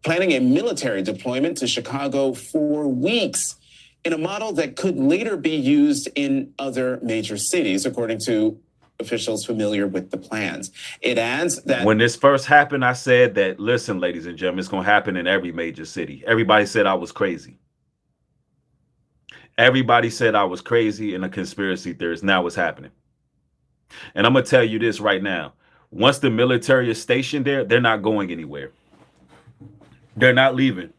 Speaker 14: Planning a military deployment to Chicago for weeks in a model that could later be used in other major cities, according to officials familiar with the plans. It adds that
Speaker 1: when this first happened, I said that, listen, ladies and gentlemen, it's going to happen in every major city. Everybody said I was crazy. Everybody said I was crazy and a conspiracy theorist. Now it's happening. And I'm going to tell you this right now. Once the military is stationed there, they're not going anywhere. They're not leaving.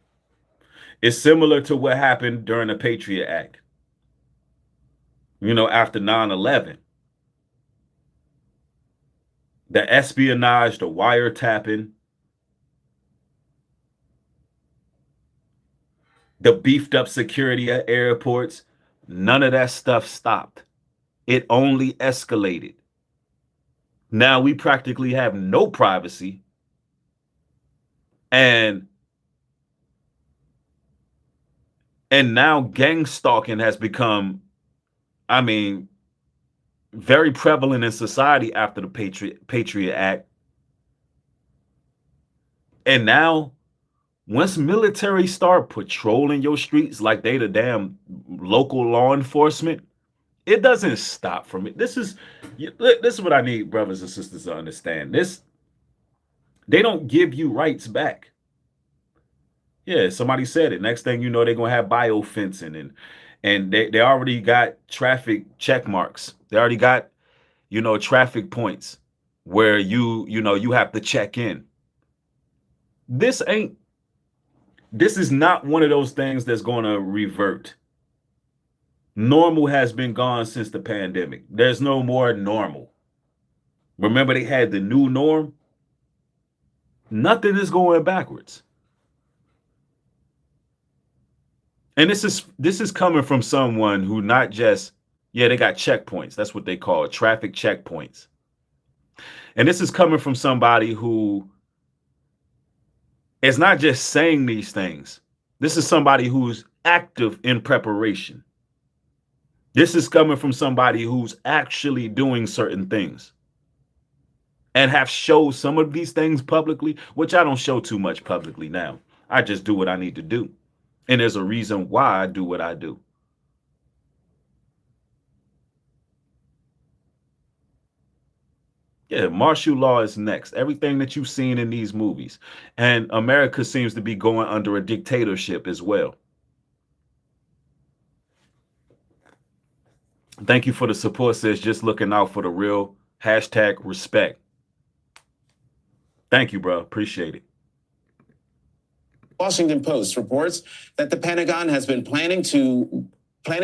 Speaker 1: It's similar to what happened during the Patriot Act. You know, after 9/11. The espionage, the wiretapping, the beefed up security at airports, none of that stuff stopped. It only escalated. Now we practically have no privacy. And now gang stalking has become, I mean, very prevalent in society after the Patriot Act. And now, once military start patrolling your streets like they the damn local law enforcement, it doesn't stop from it. This is what I need brothers and sisters to understand. They don't give you rights back. Yeah, somebody said it. Next thing you know, they're gonna have biofencing and they already got traffic check marks. They already got, you know, traffic points where you have to check in. This is not one of those things that's going to revert. Normal has been gone since the pandemic. There's no more normal. Remember they had the new norm? Nothing is going backwards. And this is coming from someone who not just, yeah, they got checkpoints. That's what they call it, traffic checkpoints. And this is coming from somebody who is not just saying these things. This is somebody who's active in preparation. This is coming from somebody who's actually doing certain things and have showed some of these things publicly, which I don't show too much publicly now. I just do what I need to do. And there's a reason why I do what I do. Yeah, martial law is next. Everything that you've seen in these movies. And America seems to be going under a dictatorship as well. Thank you for the support, sis. Just looking out for the real #respect. Thank you, bro. Appreciate it.
Speaker 14: Washington Post reports that the Pentagon has been planning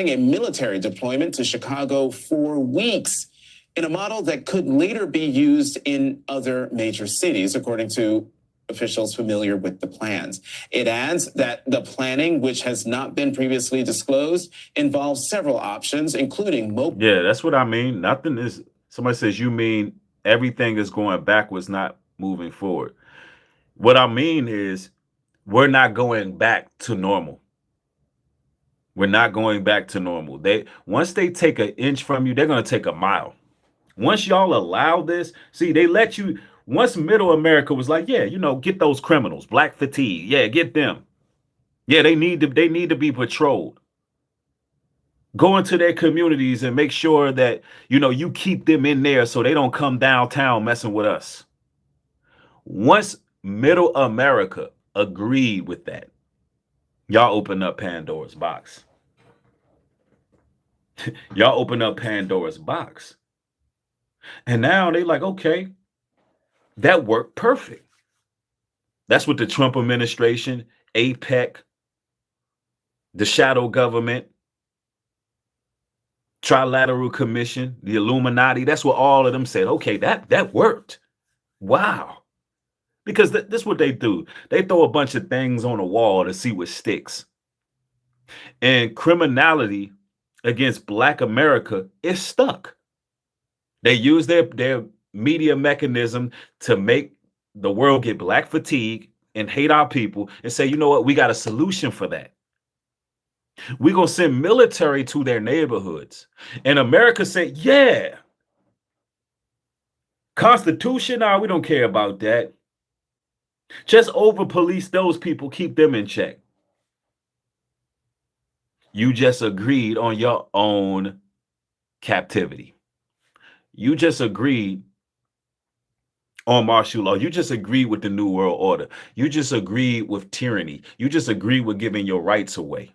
Speaker 14: a military deployment to Chicago for weeks in a model that could later be used in other major cities, according to officials familiar with the plans. It adds that the planning, which has not been previously disclosed, involves several options, including mobile.
Speaker 1: Yeah, that's what I mean. Nothing is, somebody says, you mean everything is going backwards, not moving forward. What I mean is, we're not going back to normal. We're not going back to normal. Once they take an inch from you, they're going to take a mile. Once y'all allow this, see, they let you, once middle America was like, yeah, get those criminals, black fatigue. Yeah, get them. Yeah, they need to be patrolled. Go into their communities and make sure that, you keep them in there so they don't come downtown messing with us. Once middle America agreed with that, y'all open up Pandora's box. Y'all open up Pandora's box. And now they like, okay, that worked perfect. That's what the Trump administration, APEC, the shadow government, Trilateral Commission, the Illuminati, that's what all of them said. Okay, that worked. Wow. Because this is what they do. They throw a bunch of things on a wall to see what sticks. And criminality against Black America is stuck. They use their media mechanism to make the world get Black fatigue and hate our people and say, you know what, we got a solution for that. We're going to send military to their neighborhoods. And America said, yeah. Constitution, we don't care about that. Just over police those people, keep them in check. You just agreed on your own captivity. You just agreed on martial law. You just agreed with the New World Order. You just agreed with tyranny. You just agreed with giving your rights away.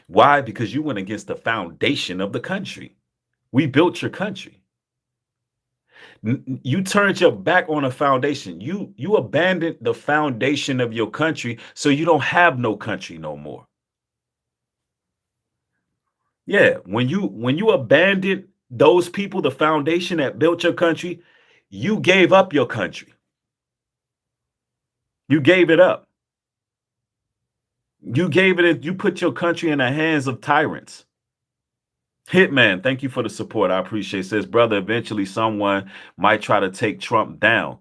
Speaker 1: Why? Because you went against the foundation of the country. We built your country. You turned your back on a foundation. You abandoned the foundation of your country, so you don't have no country no more. Yeah, when you abandoned those people, the foundation that built your country, you gave up your country. You gave it up. You put your country in the hands of tyrants. Hitman, thank you for the support. I appreciate it. Says, brother, eventually someone might try to take Trump down.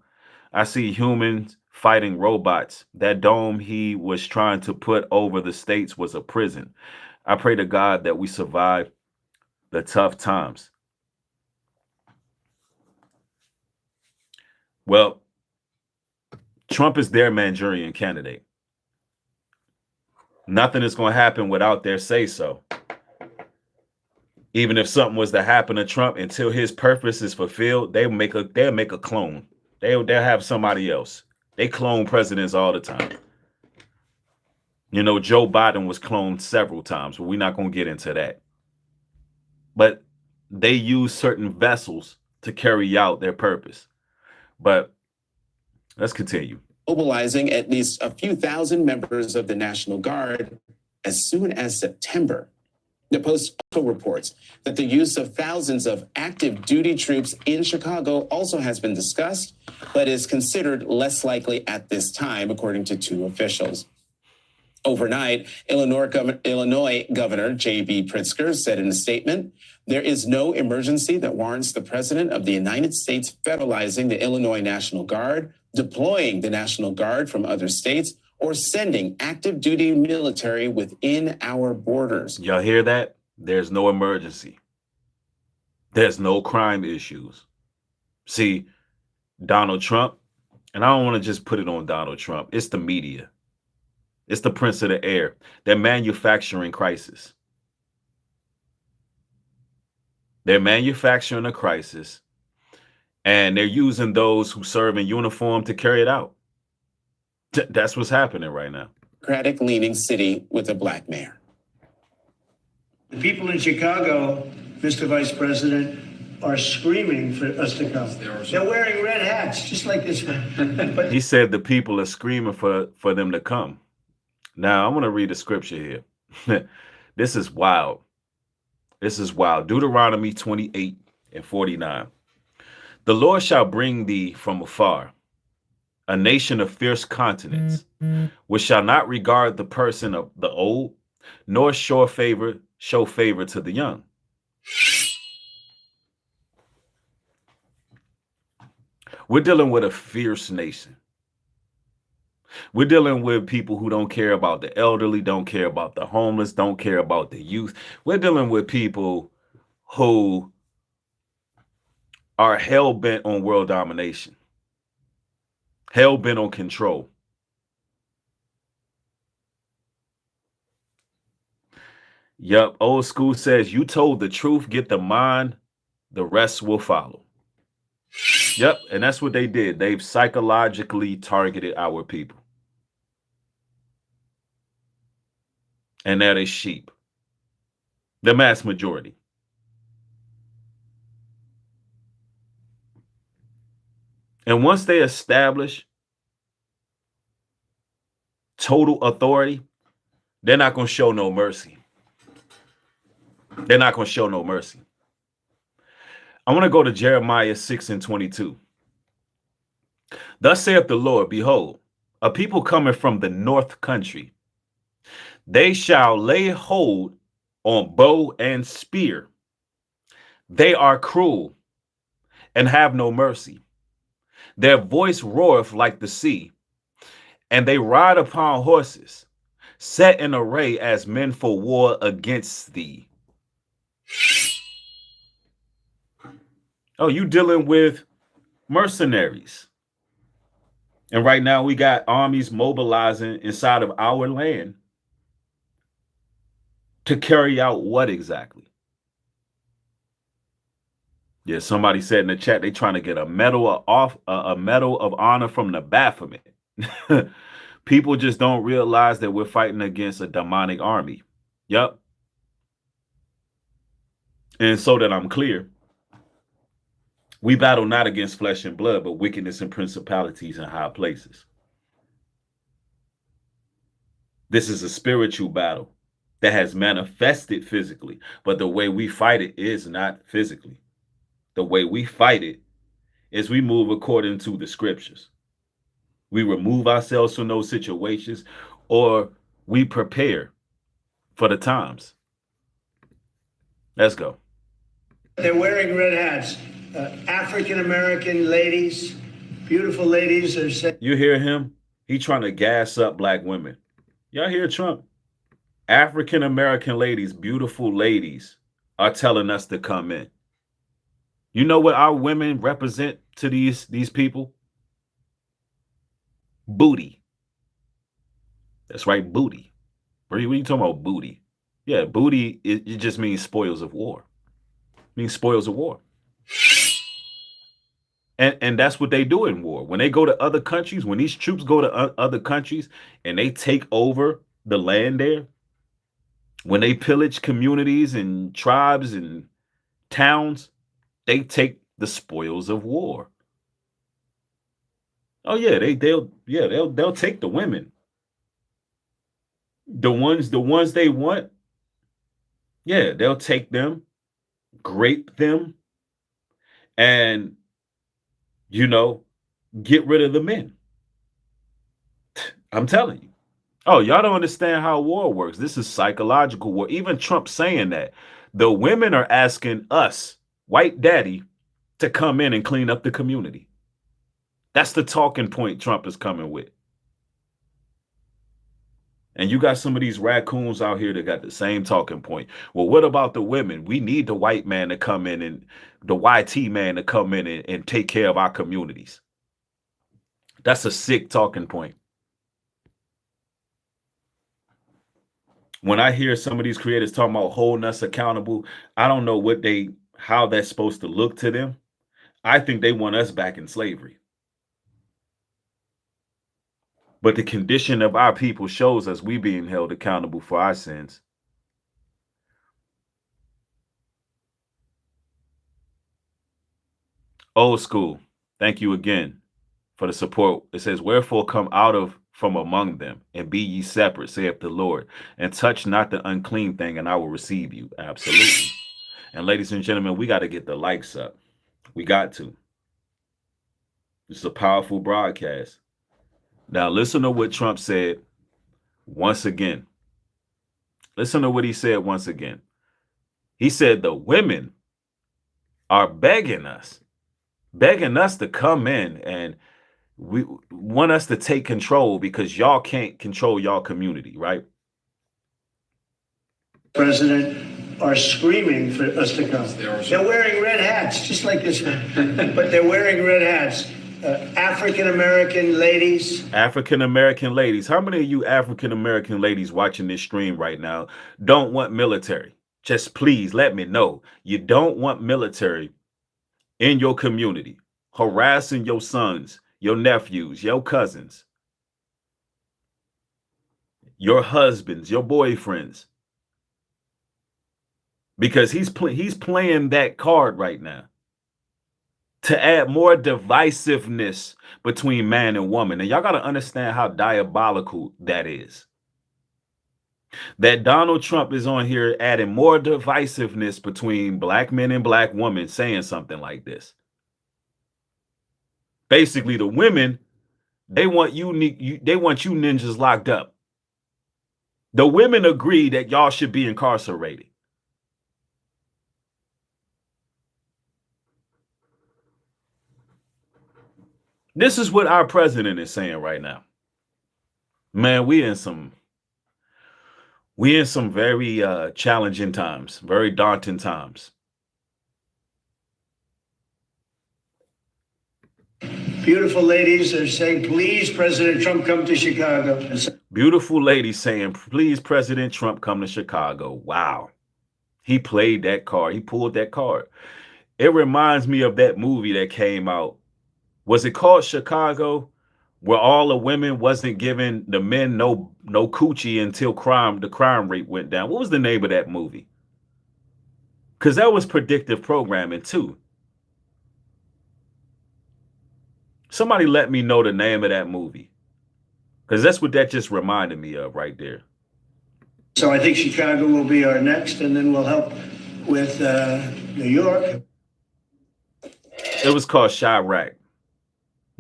Speaker 1: I see humans fighting robots. That dome he was trying to put over the states was a prison. I pray to God that we survive the tough times. Well, Trump is their Manchurian candidate. Nothing is going to happen without their say so. Even if something was to happen to Trump, until his purpose is fulfilled, they'll make a clone. They'll have somebody else. They clone presidents all the time. You know, Joe Biden was cloned several times, but we're not going to get into that. But they use certain vessels to carry out their purpose. But let's continue.
Speaker 14: Mobilizing at least a few thousand members of the National Guard as soon as September. The Post also reports that the use of thousands of active duty troops in Chicago also has been discussed, but is considered less likely at this time, according to two officials. Overnight, Illinois Governor J.B. Pritzker said in a statement, there is no emergency that warrants the President of the United States federalizing the Illinois National Guard, deploying the National Guard from other states, or sending active duty military within our borders.
Speaker 1: Y'all hear that? There's no emergency. There's no crime issues. See, Donald Trump, and I don't want to just put it on Donald Trump. It's the media. It's the prince of the air. They're manufacturing crisis. They're manufacturing a crisis, and they're using those who serve in uniform to carry it out. That's what's happening right now.
Speaker 14: Democratic-leaning city with a black mayor.
Speaker 4: The people in Chicago, Mr. Vice President, are screaming for us to come. They're wearing red hats, just like this one. But
Speaker 1: he said the people are screaming for them to come. Now, I'm going to read the scripture here. This is wild. This is wild. Deuteronomy 28:49. The Lord shall bring thee from afar, a nation of fierce continents, which shall not regard the person of the old, nor show favor to the young. We're dealing with a fierce nation. We're dealing with people who don't care about the elderly, don't care about the homeless, don't care about the youth. We're dealing with people who are hell-bent on world domination, hell-bent on control. Yep, old school says, you told the truth, get the mind, the rest will follow. Yep, and that's what they did. They've psychologically targeted our people. And that is sheep. The mass majority. And once they establish total authority, they're not going to show no mercy. They're not going to show no mercy. I want to go to Jeremiah 6:22. Thus saith the Lord, behold, a people coming from the north country. They shall lay hold on bow and spear. They are cruel and have no mercy. Their voice roareth like the sea, and they ride upon horses, set in array as men for war against thee. Oh, you dealing with mercenaries. And right now we got armies mobilizing inside of our land to carry out what exactly? Yeah, somebody said in the chat they trying to get a medal of honor from the Baphomet. People just don't realize that we're fighting against a demonic army. Yep. And so that I'm clear, we battle not against flesh and blood, but wickedness and principalities in high places. This is a spiritual battle that has manifested physically, but the way we fight it is not physically. The way we fight it is we move according to the scriptures. We remove ourselves from those situations, or we prepare for the times. Let's go.
Speaker 4: They're wearing red hats. African-American ladies, beautiful ladies are saying.
Speaker 1: You hear him? He trying to gas up black women. Y'all hear Trump? African-American ladies, beautiful ladies, are telling us to come in. You know what our women represent to these people? Booty. That's right, booty. What are you talking about, booty? Yeah, booty, it just means spoils of war. It means spoils of war. And that's what they do in war. When they go to other countries, when these troops go to other countries and they take over the land there, when they pillage communities and tribes and towns, they take the spoils of war. Oh yeah, they'll take the women. The ones they want, yeah, they'll take them, grape them, and get rid of the men. I'm telling you. Oh, y'all don't understand how war works. This is psychological war. Even Trump saying that. The women are asking us, white daddy, to come in and clean up the community. That's the talking point Trump is coming with. And you got some of these raccoons out here that got the same talking point. Well, what about the women? We need the white man to come in and the YT man to come in and take care of our communities. That's a sick talking point. When I hear some of these creators talking about holding us accountable, I don't know how that's supposed to look to them. I think they want us back in slavery. But the condition of our people shows us we being held accountable for our sins. Old school, thank you again for the support. It says, wherefore come out from among them and be ye separate, saith the Lord, and touch not the unclean thing, and I will receive you. Absolutely. And ladies and gentlemen, we got to get the likes up. We got to. This is a powerful broadcast. Now, listen to what Trump said once again. Listen to what he said once again. He said the women are begging us to come in, and we want us to take control because y'all can't control y'all community, right?
Speaker 4: President are screaming for us to come. They're wearing red hats, just like this one, but they're wearing red hats. African-American ladies.
Speaker 1: African-American ladies. How many of you African-American ladies watching this stream right now don't want military? Just please let me know. You don't want military in your community, harassing your sons, your nephews, your cousins, your husbands, your boyfriends. Because he's playing that card right now to add more divisiveness between man and woman. And y'all got to understand how diabolical that is. That Donald Trump is on here adding more divisiveness between black men and black women, saying something like this. Basically, the women, they want you ninjas locked up. The women agree that y'all should be incarcerated. This is what our president is saying right now. Man, we in some We in some very challenging times, very daunting times.
Speaker 4: Beautiful ladies are saying, please, President Trump, come to Chicago.
Speaker 1: Beautiful ladies saying, please, President Trump, come to Chicago. Wow. He played that card. He pulled that card. It reminds me of that movie that came out. Was it called Chicago? Where all the women wasn't giving the men no coochie until the crime rate went down. What was the name of that movie? Because that was predictive programming too. Somebody let me know the name of that movie. Because that's what that just reminded me of right there.
Speaker 4: So I think Chicago will be our next, and then we'll help with New York.
Speaker 1: It was called Chirac.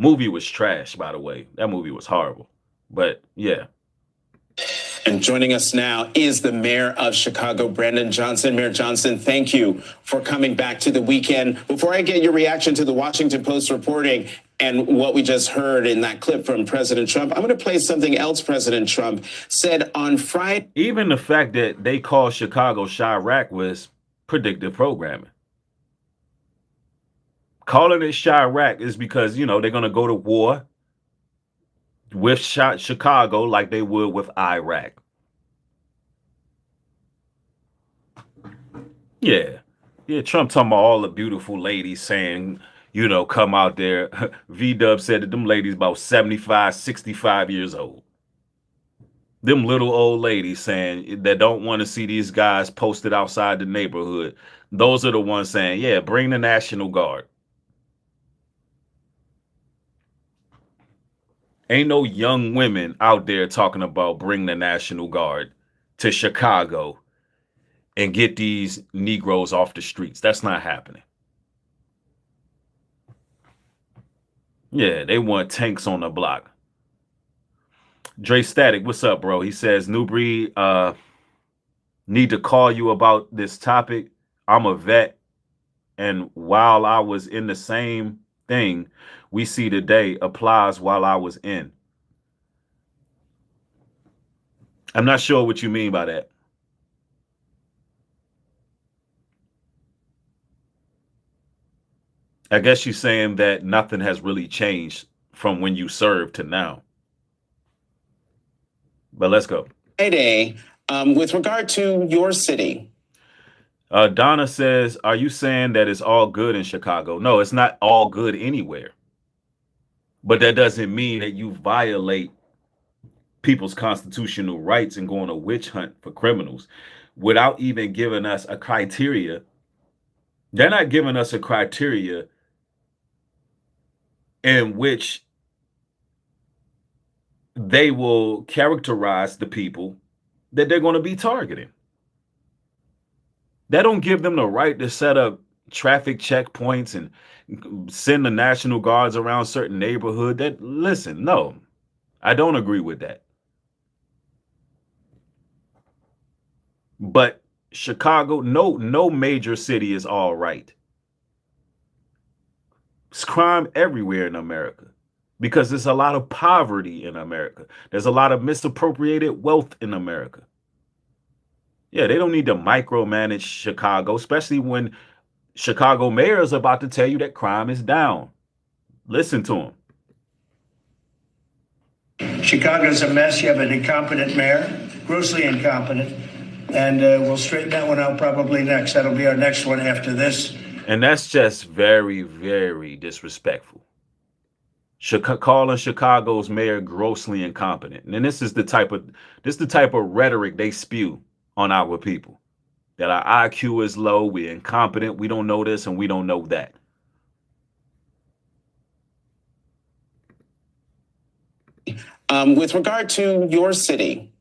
Speaker 1: Movie was trash, by the way. That movie was horrible. But yeah.
Speaker 14: And joining us now is the mayor of Chicago, Brandon Johnson. Mayor Johnson, thank you for coming back to the weekend. Before I get your reaction to the Washington Post reporting and what we just heard in that clip from President Trump, I'm going to play something else President Trump said on Friday.
Speaker 1: Even the fact that they called Chicago Chirac was predictive programming. Calling it Chirac is because, you know, they're going to go to war with Chicago like they would with Iraq. Yeah. Yeah, Trump talking about all the beautiful ladies saying, you know, come out there. V-Dub said that them ladies about 75, 65 years old. Them little old ladies saying that don't want to see these guys posted outside the neighborhood. Those are the ones saying, yeah, bring the National Guard. Ain't no young women out there talking about bring the National Guard to Chicago and get these Negroes off the streets. That's not happening. Yeah, they want tanks on the block. Dre Static, what's up, bro? He says, Nubreed, need to call you about this topic. I'm a vet. And while I was in the same thing we see today applies while I was in. I'm not sure what you mean by that. I guess you're saying that nothing has really changed from when you served to now. But let's go.
Speaker 14: Friday, with regard to your city.
Speaker 1: Donna says, are you saying that it's all good in Chicago? No, it's not all good anywhere. But that doesn't mean that you violate people's constitutional rights and go on a witch hunt for criminals without even giving us a criteria. They're not giving us a criteria in which they will characterize the people that they're going to be targeting. They don't give them the right to set up traffic checkpoints and send the National Guards around certain neighborhood. That, listen, no, I don't agree with that. But Chicago, no major city is all right. It's crime everywhere in America because there's a lot of poverty in America. There's a lot of misappropriated wealth in America. Yeah, they don't need to micromanage Chicago, especially when Chicago mayor is about to tell you that crime is down. Listen to
Speaker 4: him. Chicago's a mess. You have an incompetent mayor, grossly incompetent. And we'll straighten that one out probably next. That'll be our next one after this.
Speaker 1: And that's just very, very disrespectful. Calling Chicago's mayor grossly incompetent. And this is the type of rhetoric they spew on our people. That our IQ is low, we're incompetent, we don't know this and we don't know that.
Speaker 14: With regard to your city.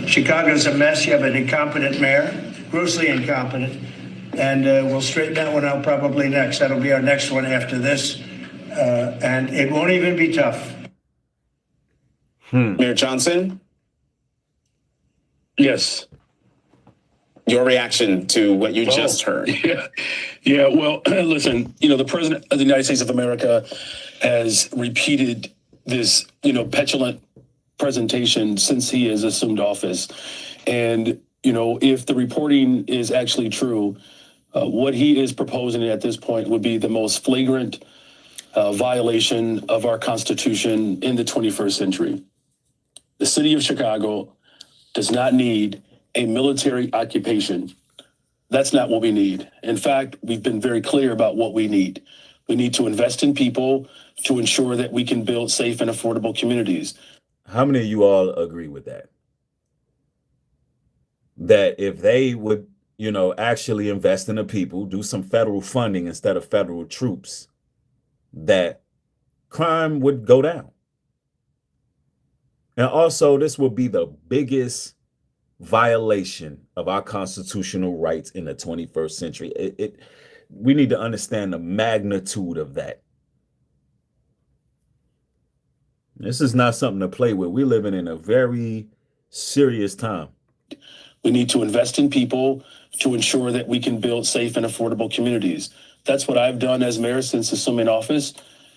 Speaker 4: Chicago's a mess. You have an incompetent mayor, grossly incompetent. And we'll straighten that one out probably next. That'll be our next one after this. And it won't even be tough.
Speaker 14: Mayor Johnson?
Speaker 15: Yes.
Speaker 14: Your reaction to what you just heard.
Speaker 15: Yeah. Well, listen, the president of the United States of America has repeated this, petulant presentation since he has assumed office. And, you know, if the reporting is actually true, what he is proposing at this point would be the most flagrant violation of our Constitution in the 21st century. The city of Chicago does not need a military occupation. That's not what we need. In fact, we've been very clear about what we need. We need to invest in people to ensure that we can build safe and affordable communities.
Speaker 1: How many of you all agree with that? That if they would, you know, actually invest in the people, do some federal funding instead of federal troops, that crime would go down. And also, this will be the biggest violation of our constitutional rights in the 21st century. We need to understand the magnitude of that. This is not something to play with. We're living in a very serious time.
Speaker 15: We need to invest in people to ensure that we can build safe and affordable communities. That's what I've done as mayor since assuming office.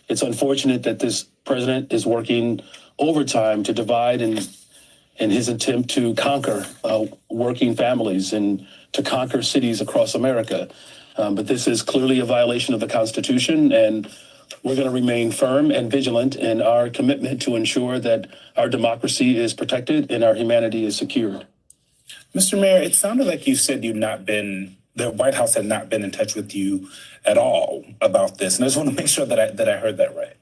Speaker 15: It's unfortunate that this president is working overtime to divide in his attempt to conquer working families and to conquer cities across America. But this is clearly a violation of the Constitution, and we're going to remain firm and vigilant in our commitment to ensure that our democracy is protected and our humanity is secured.
Speaker 16: Mr. Mayor, it sounded like you said the White House had not been in touch with you at all about this. And I just want to make sure that I heard that right.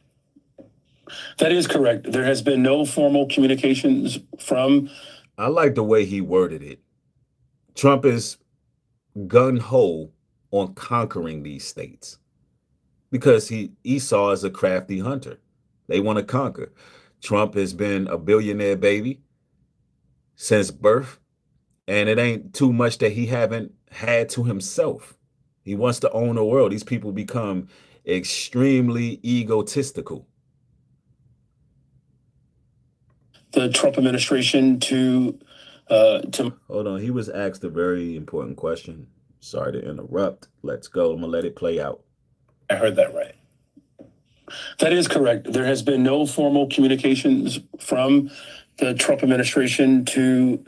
Speaker 15: That is correct. There has been no formal communications from.
Speaker 1: I like the way he worded it. Trump is gun-ho on conquering these states because Esau is a crafty hunter. They want to conquer. Trump has been a billionaire baby since birth, and it ain't too much that he haven't had to himself. He wants to own the world. These people become extremely egotistical.
Speaker 15: The Trump administration to
Speaker 1: hold on. He was asked a very important question. Sorry to interrupt. Let's go. I'm gonna let it play out.
Speaker 16: I heard that right.
Speaker 15: That is correct. There has been no formal communications from the Trump administration to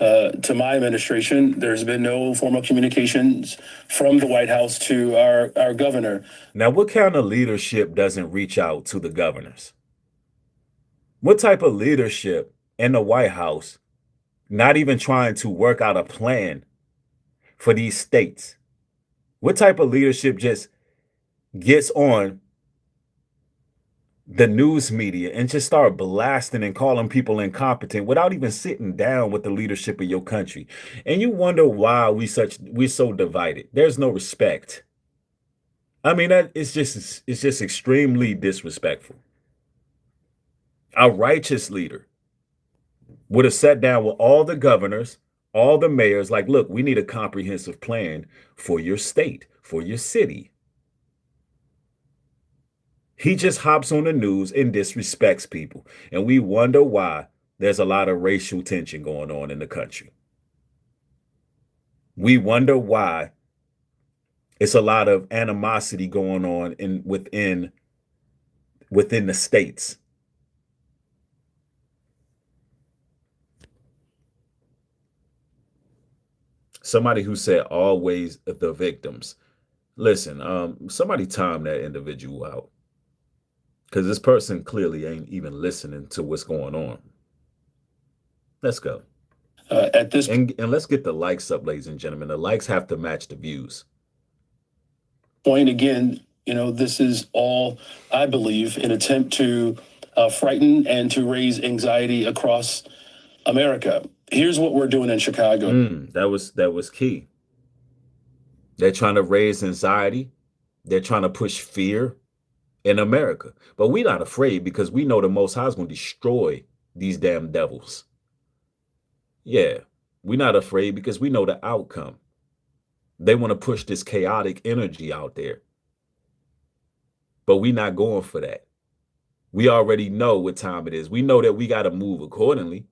Speaker 15: my administration. There's been no formal communications from the White House to our governor.
Speaker 1: Now, what kind of leadership doesn't reach out to the governors? What type of leadership in the White House not even trying to work out a plan for these states? What type of leadership just gets on the news media and just start blasting and calling people incompetent without even sitting down with the leadership of your country? And you wonder why we're so divided. There's no respect. I mean, it's just extremely disrespectful. A righteous leader would have sat down with all the governors, all the mayors, like, look, we need a comprehensive plan for your state, for your city. He just hops on the news and disrespects people. And we wonder why there's a lot of racial tension going on in the country. We wonder why it's a lot of animosity going on within the states. Somebody who said always the victims. Listen, somebody time that individual out, because this person clearly ain't even listening to what's going on. Let's go. And let's get the likes up, ladies and gentlemen. The likes have to match the views.
Speaker 15: Point again, this is all, I believe, an attempt to frighten and to raise anxiety across America. Here's what we're doing in Chicago.
Speaker 1: That was key. They're trying to raise anxiety. They're trying to push fear in America. But we're not afraid because we know the Most High is going to destroy these damn devils. Yeah, we're not afraid because we know the outcome. They want to push this chaotic energy out there. But we're not going for that. We already know what time it is. We know that we got to move accordingly.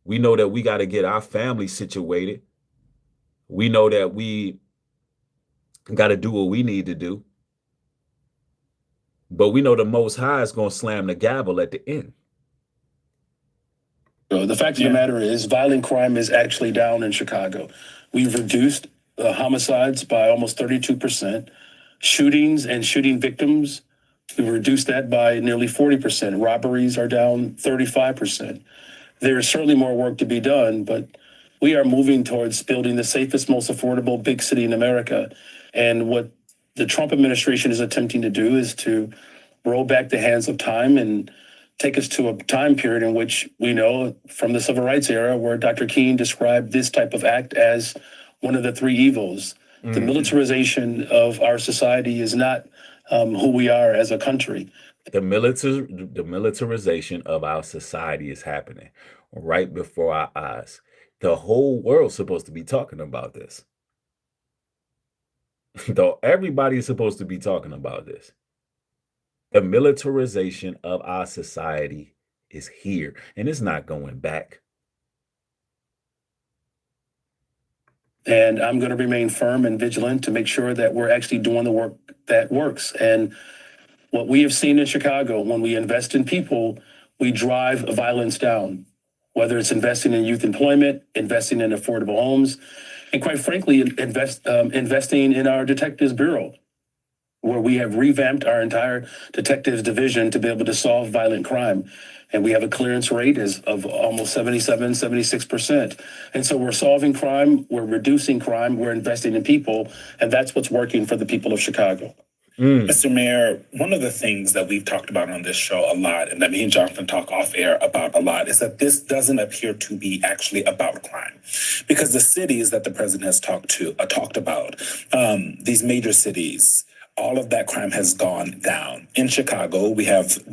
Speaker 1: We know that we got to get our family situated. We know that we got to do what we need to do. But we know the Most High is going to slam the gavel at the end.
Speaker 15: So the fact of the matter is, violent crime is actually down in Chicago. We've reduced homicides by almost 32%. Shootings and shooting victims, we've reduced that by nearly 40%. Robberies are down 35%. There is certainly more work to be done, but we are moving towards building the safest, most affordable big city in America. And what the Trump administration is attempting to do is to roll back the hands of time and take us to a time period in which we know from the civil rights era, where Dr. King described this type of act as one of the three evils. The militarization of our society is not who we are as a country.
Speaker 1: The militarization of our society is happening right before our eyes. The whole world's supposed to be talking about this. Though everybody is supposed to be talking about this. The militarization of our society is here, and it's not going back.
Speaker 15: And I'm going to remain firm and vigilant to make sure that we're actually doing the work that works. And what we have seen in Chicago, when we invest in people, we drive violence down, whether it's investing in youth employment, investing in affordable homes, and quite frankly, investing in our Detectives Bureau, where we have revamped our entire detectives division to be able to solve violent crime. And we have a clearance rate of almost 76%. And so we're solving crime, we're reducing crime, we're investing in people, and that's what's working for the people of Chicago.
Speaker 16: Mr. Mayor, one of the things that we've talked about on this show a lot, and that me and Jonathan talk off air about a lot, is that this doesn't appear to be actually about crime. Because the cities that the president has talked about, these major cities, all of that crime has gone down. In Chicago, we have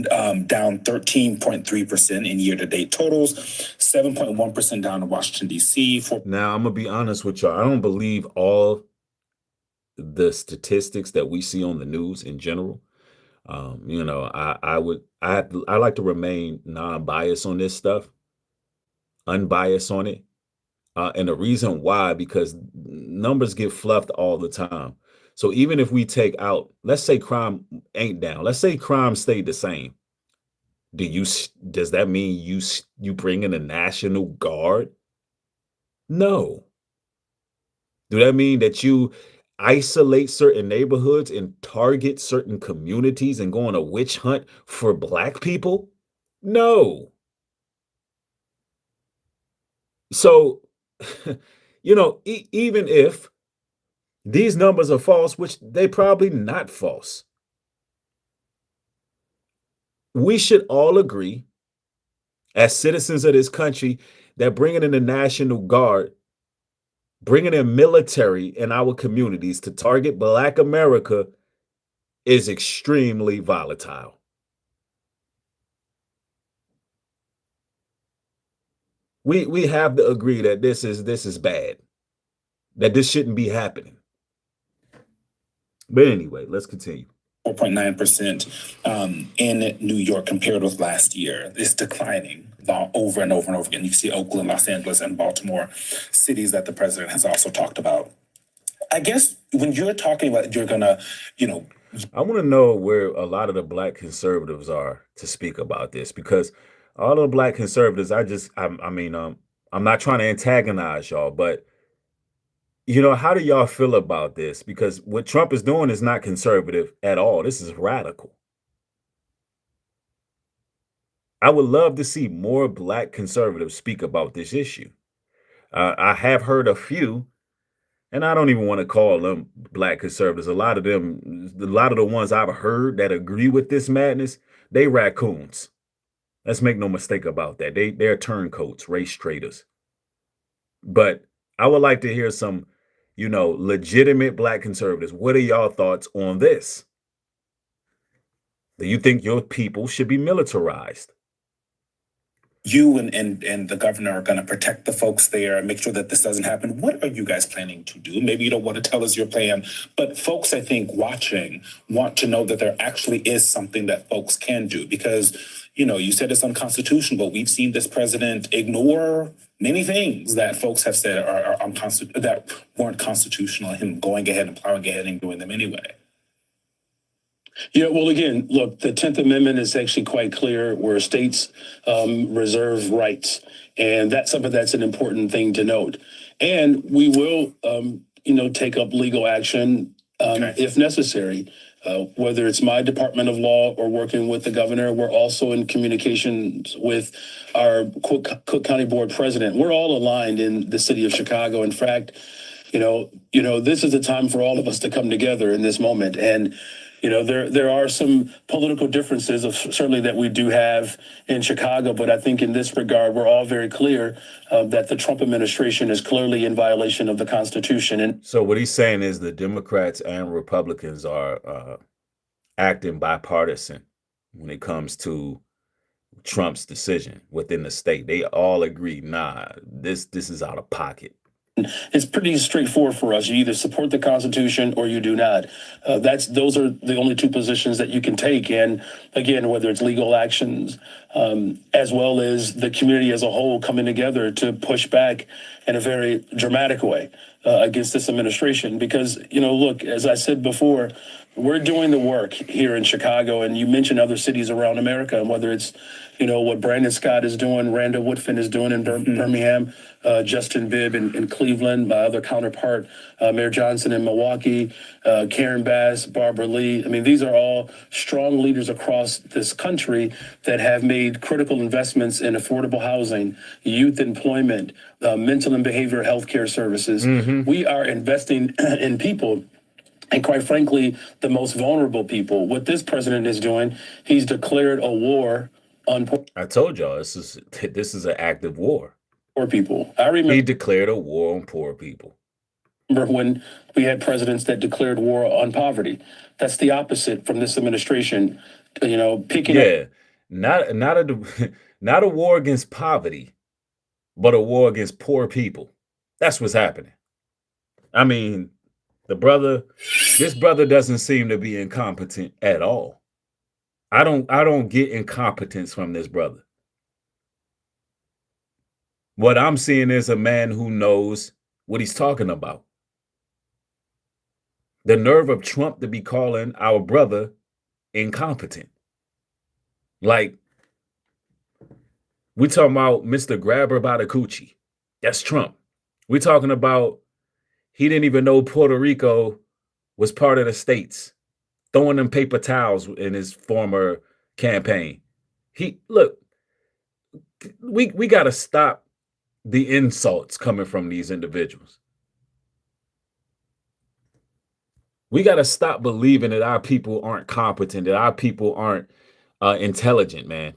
Speaker 16: down 13.3% in year-to-date totals, 7.1% down in Washington, D.C.
Speaker 1: Now, I'm going to be honest with y'all. I don't believe all the statistics that we see on the news in general. I like to remain non-biased on this stuff, unbiased on it. And the reason why, because numbers get fluffed all the time. So even if we take out, let's say crime ain't down, let's say crime stayed the same. Does that mean you bring in a National Guard? No. Do that mean that you isolate certain neighborhoods and target certain communities and go on a witch hunt for Black people? No. So, even if these numbers are false, which they probably not false, we should all agree as citizens of this country that bringing in the National Guard, bringing in military in our communities to target Black America is extremely volatile. We have to agree that this is bad, that this shouldn't be happening. But anyway, let's continue.
Speaker 16: 4.9% in New York compared with last year. It's declining over and over and over again. You see Oakland, Los Angeles, and Baltimore, cities that the president has also talked about. I guess when you're talking about you're gonna,
Speaker 1: I want to know where a lot of the Black conservatives are to speak about this, because all of the Black conservatives, I'm not trying to antagonize y'all, but how do y'all feel about this? Because what Trump is doing is not conservative at all. This is radical. I would love to see more Black conservatives speak about this issue. I have heard a few, and I don't even want to call them Black conservatives. A lot of the ones I've heard that agree with this madness, they raccoons. Let's make no mistake about that. They're turncoats, race traitors. But I would like to hear some, legitimate Black conservatives. What are y'all thoughts on this? Do you think your people should be militarized?
Speaker 16: You and the governor are going to protect the folks there and make sure that this doesn't happen. What are you guys planning to do? Maybe you don't want to tell us your plan, but folks, I think, watching want to know that there actually is something that folks can do, because, you said it's unconstitutional, but we've seen this president ignore many things that folks have said are unconstitutional, that weren't constitutional, and him going ahead and plowing ahead and doing them anyway.
Speaker 15: Yeah, well, again, look, the 10th Amendment is actually quite clear where states reserve rights. And that's something that's an important thing to note. And we will, take up legal action if necessary. Whether it's my Department of Law or working with the governor, we're also in communications with our Cook County Board President. We're all aligned in the city of Chicago. In fact, this is a time for all of us to come together in this moment. And there are some political differences of certainly that we do have in Chicago, but I think in this regard, we're all very clear that the Trump administration is clearly in violation of the Constitution. And
Speaker 1: so what he's saying is the Democrats and Republicans are acting bipartisan when it comes to Trump's decision within the state. They all agree, nah, this is out of pocket.
Speaker 15: It's pretty straightforward for us. You either support the Constitution or you do not. Those are the only two positions that you can take. And again, whether it's legal actions, as well as the community as a whole coming together to push back in a very dramatic way against this administration. Because, look, as I said before, we're doing the work here in Chicago, and you mentioned other cities around America, and whether it's, what Brandon Scott is doing, Randall Woodfin is doing in Birmingham, Justin Bibb in Cleveland, my other counterpart, Mayor Johnson in Milwaukee, Karen Bass, Barbara Lee. I mean, these are all strong leaders across this country that have made critical investments in affordable housing, youth employment, mental and behavioral health care services. We are investing in people. And quite frankly, the most vulnerable people. What this president is doing, he's declared a war on poor.
Speaker 1: I told y'all this is an active war.
Speaker 15: Poor people. I remember
Speaker 1: he declared a war on poor people.
Speaker 15: Remember when we had presidents that declared war on poverty? That's the opposite from this administration. Picking up.
Speaker 1: Not a war against poverty, but a war against poor people. That's what's happening. I mean, this brother doesn't seem to be incompetent at all. I don't get incompetence from this brother. What I'm seeing is a man who knows what he's talking about. The nerve of Trump to be calling our brother incompetent. Like, we talking about Mr. Grabber by the coochie. That's Trump. We talking about he didn't even know Puerto Rico was part of the states, throwing them paper towels in his former campaign. We got to stop the insults coming from these individuals. We got to stop believing that our people aren't competent, that our people aren't intelligent, man.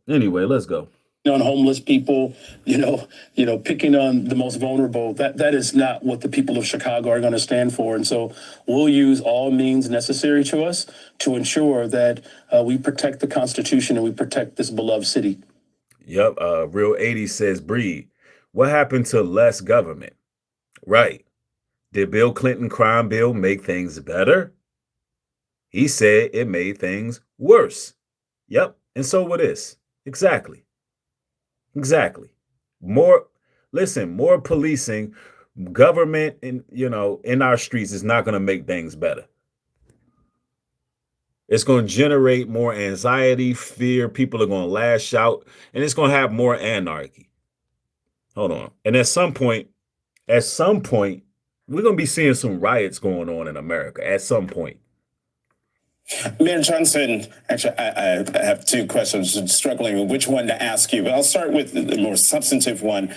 Speaker 1: Anyway, let's go.
Speaker 15: On homeless people, picking on the most vulnerable, that is not what the people of Chicago are going to stand for. And so we'll use all means necessary to us to ensure that we protect the Constitution and we protect this beloved city.
Speaker 1: Yep. Real 80 says, Breed, what happened to less government? Right. Did Bill Clinton crime bill make things better? He said it made things worse. Yep. And so with this. Exactly. More policing, government in our streets is not going to make things better. It's going to generate more anxiety, fear. People are going to lash out, and it's going to have more anarchy. Hold on. And at some point, we're going to be seeing some riots going on in America at some point.
Speaker 17: Mayor Johnson, actually, I have two questions. I'm struggling with which one to ask you, but I'll start with the more substantive one.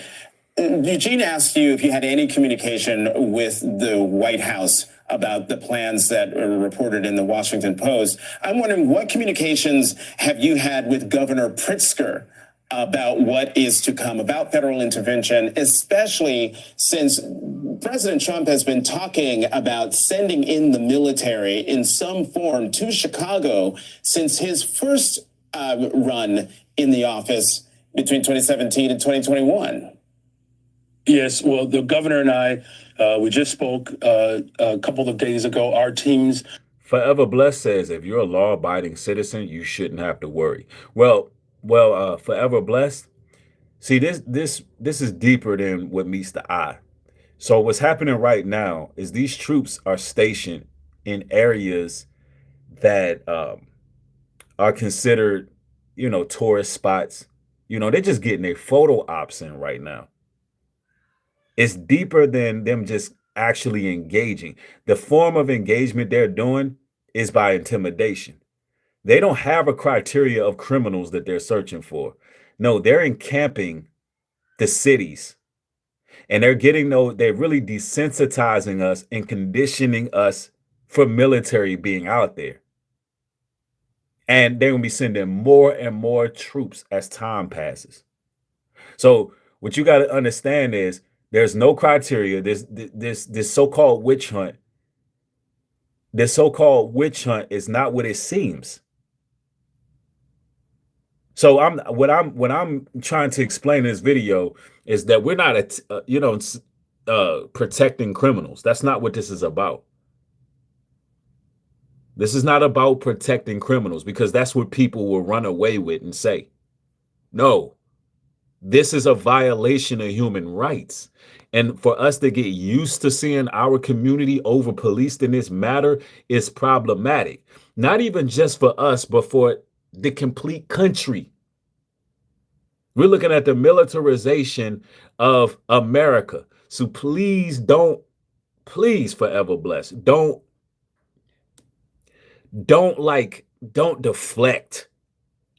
Speaker 17: Eugene asked you if you had any communication with the White House about the plans that are reported in the Washington Post. I'm wondering, what communications have you had with Governor Pritzker about what is to come, about federal intervention, especially since President Trump has been talking about sending in the military in some form to Chicago since his first run in the office between 2017 and 2021.
Speaker 15: Yes, well, the governor and I, we just spoke a couple of days ago. Our teams.
Speaker 1: Forever Blessed says, if you're a law-abiding citizen, you shouldn't have to worry. Well, Forever Blessed. See, this is deeper than what meets the eye. So what's happening right now is these troops are stationed in areas that are considered, tourist spots. They're just getting their photo ops in right now. It's deeper than them just actually engaging. The form of engagement they're doing is by intimidation. They don't have a criteria of criminals that they're searching for. No, they're encamping the cities, and they're really desensitizing us and conditioning us for military being out there. And they're going to be sending more and more troops as time passes. So what you got to understand is there's no criteria. This so-called witch hunt. This so-called witch hunt is not what it seems. So what I'm trying to explain in this video is that we're not protecting criminals. That's not what this is about. This is not about protecting criminals, because that's what people will run away with and say. No, this is a violation of human rights. And for us to get used to seeing our community over policed in this matter is problematic. Not even just for us, but for the complete country. We're looking at the militarization of America. So please forever bless. Don't deflect.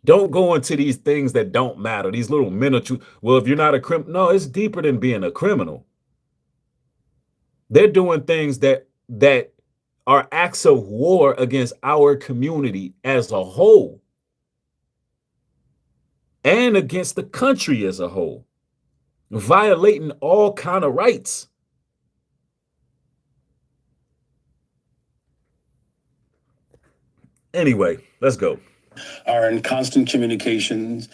Speaker 1: Don't go into these things that don't matter. These little miniature. Well, if you're not a criminal, no, it's deeper than being a criminal. They're doing things that are acts of war against our community as a whole, and against the country as a whole, violating all kind of rights. Anyway, let's go.
Speaker 15: Are in constant communications,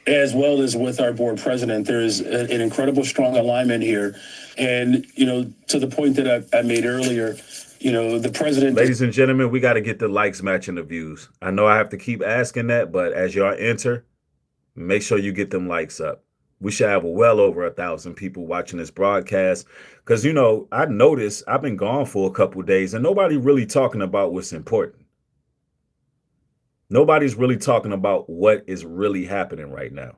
Speaker 15: as well as with our board president. There is an incredible strong alignment here. And, to the point that I made earlier, the president...
Speaker 1: Ladies and gentlemen, we got to get the likes matching the views. I know I have to keep asking that, but as y'all enter, make sure you get them likes up. We should have well over 1,000 people watching this broadcast, because, I noticed I've been gone for a couple of days and nobody really talking about what's important. Nobody's really talking about what is really happening right now.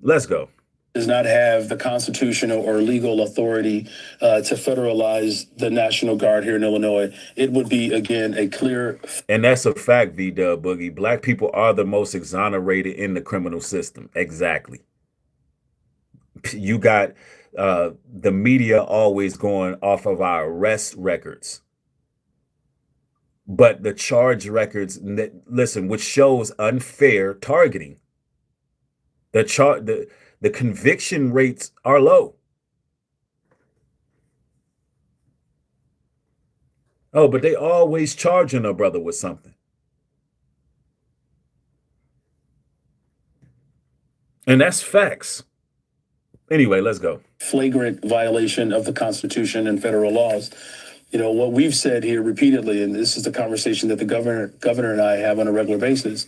Speaker 1: Let's go.
Speaker 15: Does not have the constitutional or legal authority to federalize the National Guard here in Illinois. It would be, again, a clear...
Speaker 1: And that's a fact, V-Dub Boogie. Black people are the most exonerated in the criminal system. Exactly. You got the media always going off of our arrest records. But the charge records, listen, which shows unfair targeting. The conviction rates are low. Oh, but they always charging a brother with something. And that's facts. Anyway, let's go.
Speaker 15: Flagrant violation of the Constitution and federal laws. What we've said here repeatedly, and this is the conversation that the governor and I have on a regular basis.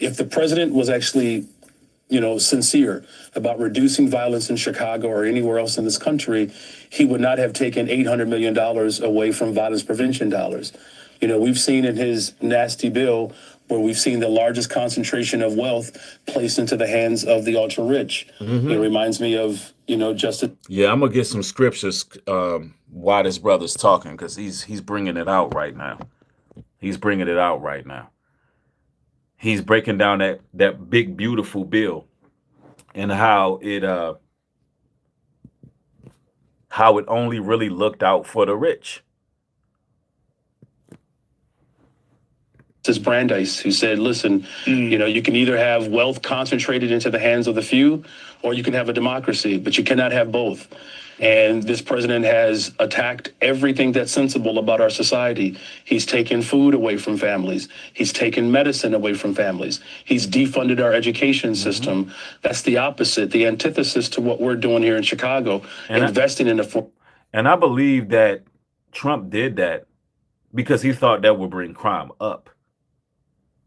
Speaker 15: If the president was actually, sincere about reducing violence in Chicago or anywhere else in this country, he would not have taken $800 million away from violence prevention dollars. We've seen in his nasty bill where we've seen the largest concentration of wealth placed into the hands of the ultra rich. Mm-hmm. It reminds me of, Justice.
Speaker 1: Yeah, I'm gonna get some scriptures while this brother's talking, because he's bringing it out right now. He's bringing it out right now. He's breaking down that big beautiful bill and how it only really looked out for the rich.
Speaker 15: Brandeis, who said, listen, you can either have wealth concentrated into the hands of the few, or you can have a democracy, but you cannot have both. And this president has attacked everything that's sensible about our society. He's taken food away from families. He's taken medicine away from families. He's defunded our education system. Mm-hmm. That's the opposite, the antithesis to what we're doing here in Chicago, and investing in the...
Speaker 1: And I believe that Trump did that because he thought that would bring crime up.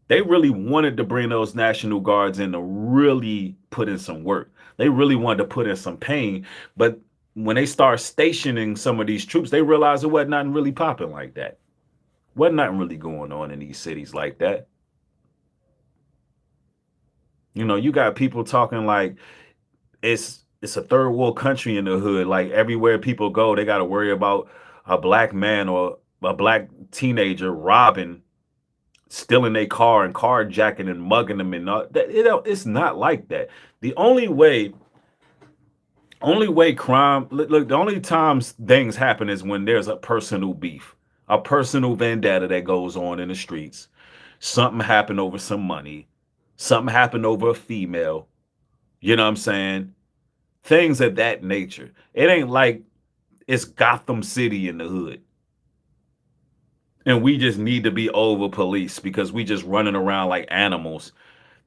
Speaker 1: They really wanted to bring those National Guards in to really put in some work. They really wanted to put in some pain, but when they start stationing some of these troops, they realize it wasn't nothing really popping like that. Wasn't nothing really going on in these cities like that. You know, you got people talking like it's a third world country in the hood. Like everywhere people go, they got to worry about a black man or a black teenager robbing, stealing their car and carjacking and mugging them and all that. It's not like that. The only way crime look, the only times things happen is when there's a personal beef, a personal vendetta that goes on in the streets. Something happened over some money, something happened over a female, you know what I'm saying? Things of that nature. It ain't like it's Gotham City in the hood and we just need to be over police because we just running around like animals,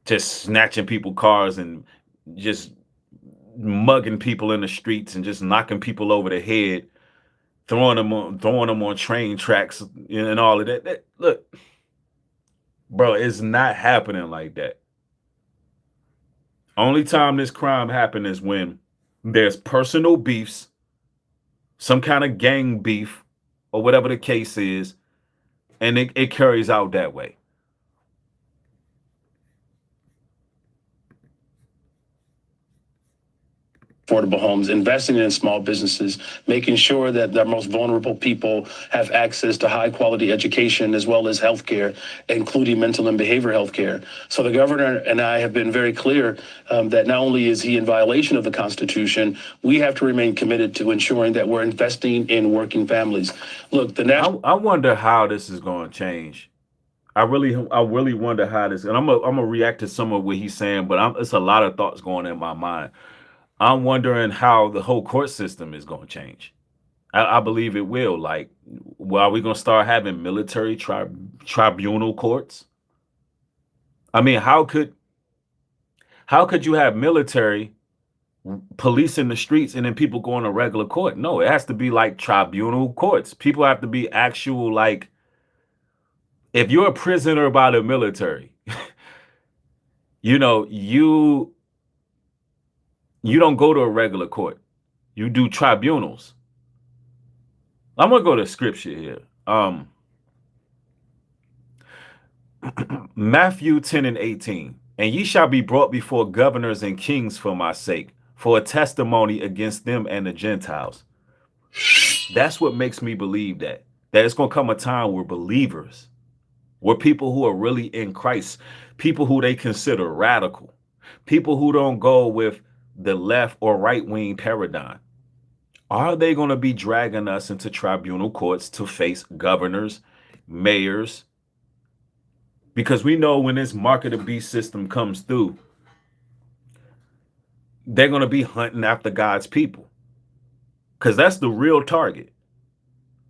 Speaker 1: just snatching people cars and just mugging people in the streets and just knocking people over the head, throwing them on train tracks and all of that. Look, bro, it's not happening like that. Only time this crime happens is when there's personal beefs, some kind of gang beef, or whatever the case is, and it carries out that way.
Speaker 15: Affordable homes, investing in small businesses, making sure that the most vulnerable people have access to high quality education as well as healthcare, including mental and behavioral health care. So the governor and I have been very clear that not only is he in violation of the Constitution, we have to remain committed to ensuring that we're investing in working families. Look,
Speaker 1: I wonder how this is going to change. I really wonder how this, and I'm gonna react to some of what he's saying, but it's a lot of thoughts going in my mind. I'm wondering how the whole court system is going to change. I believe it will. Like, well, are we going to start having military tribunal courts? I mean, how could you have military police in the streets and then people going to regular court? No, it has to be like tribunal courts. People have to be actual, like, if you're a prisoner by the military, you know, you don't go to a regular court. You do tribunals. I'm going to go to scripture here. Matthew 10:18. And ye shall be brought before governors and kings for my sake, for a testimony against them and the Gentiles. That's what makes me believe that it's going to come a time where believers, where people who are really in Christ, people who they consider radical, people who don't go with the left or right wing paradigm, are they going to be dragging us into tribunal courts to face governors, mayors? Because we know when this mark of the beast system comes through, they're going to be hunting after God's people. Because that's the real target.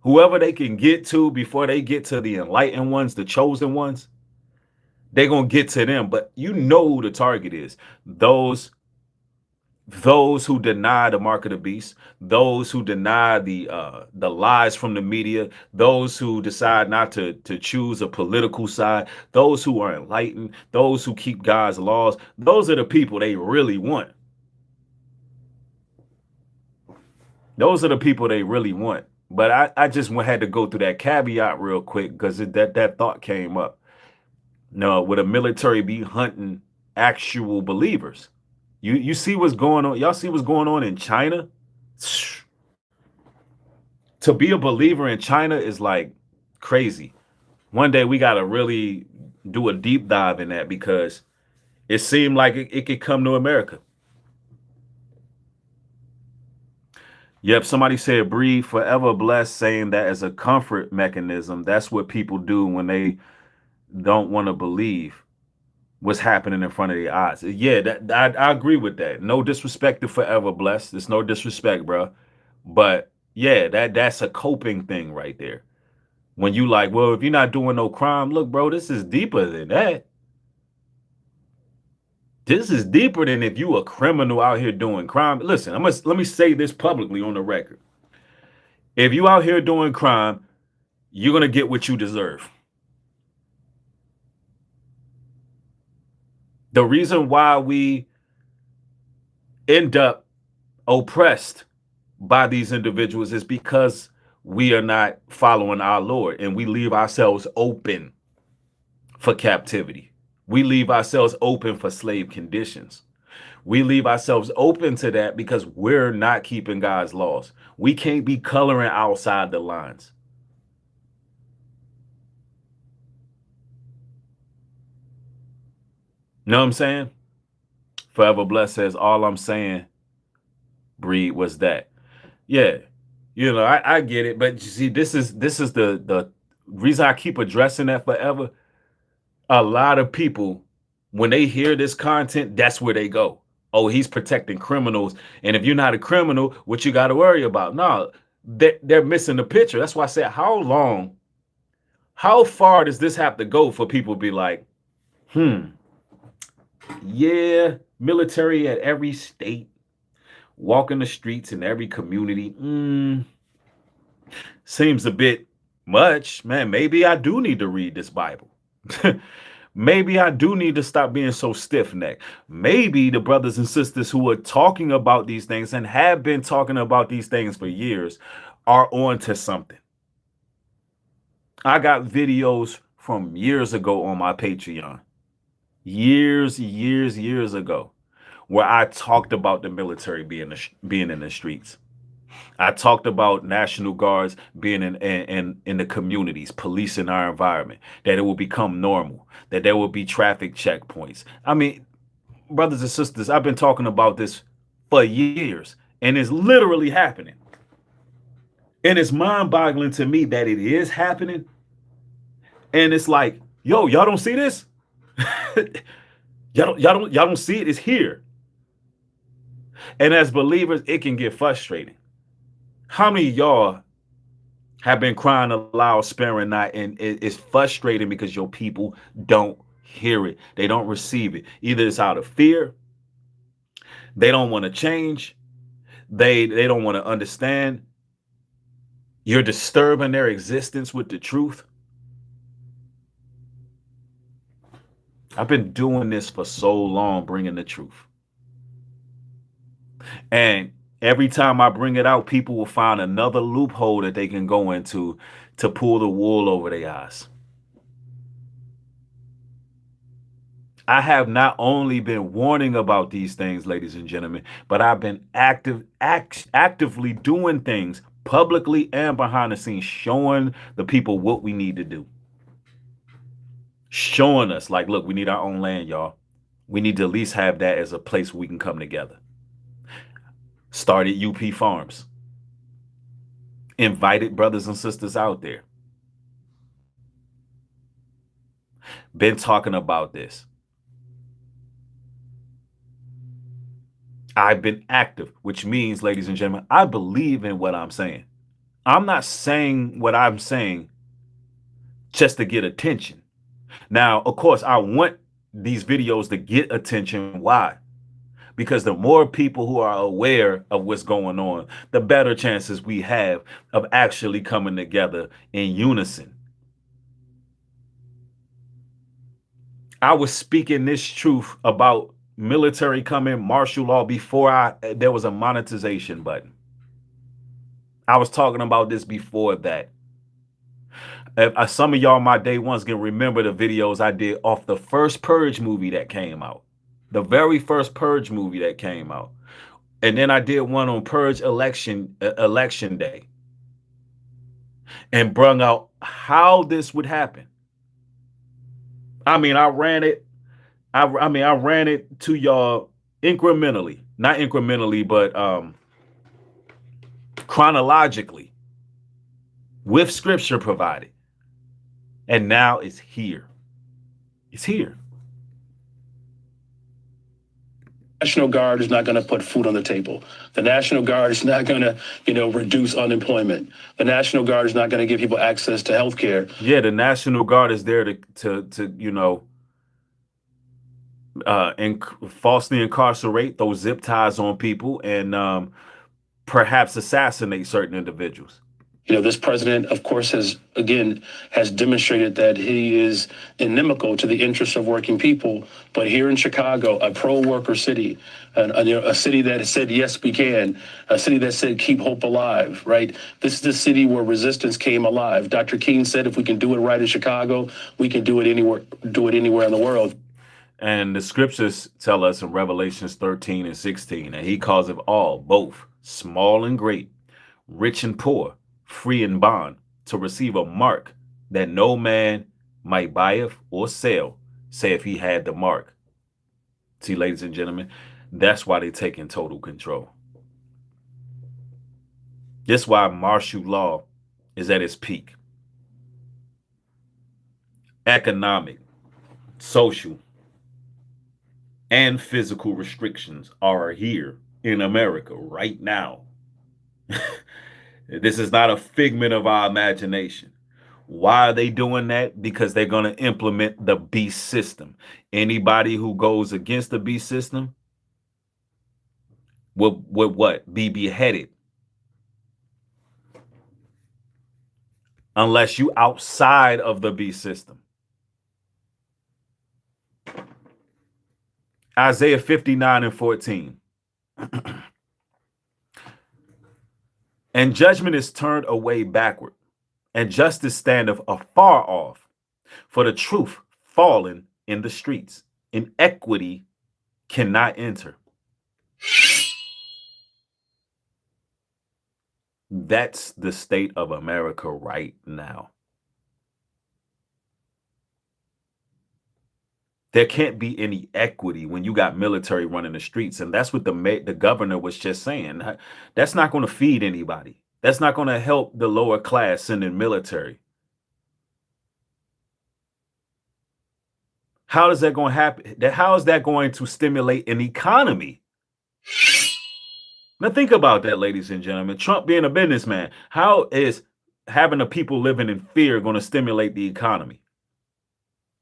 Speaker 1: Whoever they can get to before they get to the enlightened ones, the chosen ones, they're going to get to them. But you know who the target is. Those who deny the mark of the beast, those who deny the lies from the media, those who decide not to choose a political side, those who are enlightened, those who keep God's laws, those are the people they really want. Those are the people they really want. But I just had to go through that caveat real quick because that thought came up. No, would a military be hunting actual believers? You see what's going on? Y'all see what's going on in China? To be a believer in China is like crazy. One day we got to really do a deep dive in that because it seemed like it could come to America. Yep, somebody said breathe forever blessed, saying that as a comfort mechanism. That's what people do when they don't want to believe what's happening in front of their eyes. Yeah, I agree with that. No disrespect to forever blessed. There's no disrespect, bro. But yeah, that's a coping thing right there. When you like, well, if you're not doing no crime, look, bro, this is deeper than that. This is deeper than if you a criminal out here doing crime. Listen, let me say this publicly on the record. If you out here doing crime, you're going to get what you deserve. The reason why we end up oppressed by these individuals is because we are not following our Lord, and we leave ourselves open for captivity. We leave ourselves open for slave conditions. We leave ourselves open to that because we're not keeping God's laws. We can't be coloring outside the lines. Know what I'm saying? Forever Blessed says, all I'm saying, Breed, was that. Yeah, I get it, but you see, this is the reason I keep addressing that forever. A lot of people, when they hear this content, that's where they go. Oh, he's protecting criminals, and if you're not a criminal, what you got to worry about? No, they're missing the picture. That's why I said, how far does this have to go for people to be like, yeah, military at every state, walking the streets in every community. Seems a bit much, man. Maybe I do need to read this Bible. Maybe I do need to stop being so stiff-necked. Maybe the brothers and sisters who are talking about these things and have been talking about these things for years are on to something. I got videos from years ago on my Patreon. Years ago, where I talked about the military being in the streets. I talked about National Guards being in the communities, policing our environment, that it will become normal, that there will be traffic checkpoints. I mean, brothers and sisters, I've been talking about this for years, and it's literally happening. And it's mind-boggling to me that it is happening. And it's like, yo, y'all don't see this? y'all don't see it. It's here. And as believers, it can get frustrating. How many of y'all have been crying aloud, sparing not, and it's frustrating because your people don't hear it. They don't receive it. Either it's out of fear, they don't want to change, they don't want to understand. You're disturbing their existence with the truth. I've been doing this for so long, bringing the truth. And every time I bring it out, people will find another loophole that they can go into to pull the wool over their eyes. I have not only been warning about these things, ladies and gentlemen, but I've been actively doing things publicly and behind the scenes, showing the people what we need to do. Showing us, like, look, we need our own land, y'all. We need to at least have that as a place where we can come together. Started UP Farms. Invited brothers and sisters out there. Been talking about this. I've been active, which means, ladies and gentlemen, I believe in what I'm saying. I'm not saying what I'm saying just to get attention. Now, of course, I want these videos to get attention. Why? Because the more people who are aware of what's going on, the better chances we have of actually coming together in unison. I was speaking this truth about military coming, martial law, before there was a monetization button. I was talking about this before that. Some of y'all, my day ones, can remember the videos I did off the first Purge movie that came out. The very first Purge movie that came out. And then I did one on Purge election day. And brung out how this would happen. I mean, I ran it to y'all incrementally. Not incrementally, but chronologically. With scripture provided. And now it's here. It's here.
Speaker 15: The National Guard is not going to put food on the table. The National Guard is not going to, reduce unemployment. The National Guard is not going to give people access to health care.
Speaker 1: Yeah, the National Guard is there to falsely incarcerate, those zip ties on people, and perhaps assassinate certain individuals.
Speaker 15: This president, of course, has demonstrated that he is inimical to the interests of working people. But here in Chicago, a pro-worker city, a city that said, yes, we can, a city that said, keep hope alive, right? This is the city where resistance came alive. Dr. King said, if we can do it right in Chicago, we can do it anywhere in the world.
Speaker 1: And the scriptures tell us in Revelations 13 and 16 that he calls it all, both small and great, rich and poor, free and bond, to receive a mark that no man might buyeth or sell, say if he had the mark. See, ladies and gentlemen, that's why they take in total control. That's why martial law is at its peak. Economic, social, and physical restrictions are here in America right now. This is not a figment of our imagination. Why are they doing that? Because they're going to implement the beast system. Anybody who goes against the beast system will what? Be beheaded. Unless you outside of the beast system. Isaiah 59 and 14. And judgment is turned away backward, and justice standeth afar off. For the truth fallen in the streets, and equity cannot enter. That's the state of America right now. There can't be any equity when you got military running the streets. And that's what the governor was just saying. That's not going to feed anybody. That's not going to help the lower class sending military. How is that going to happen? How is that going to stimulate an economy? Now think about that, ladies and gentlemen. Trump being a businessman, how is having the people living in fear going to stimulate the economy?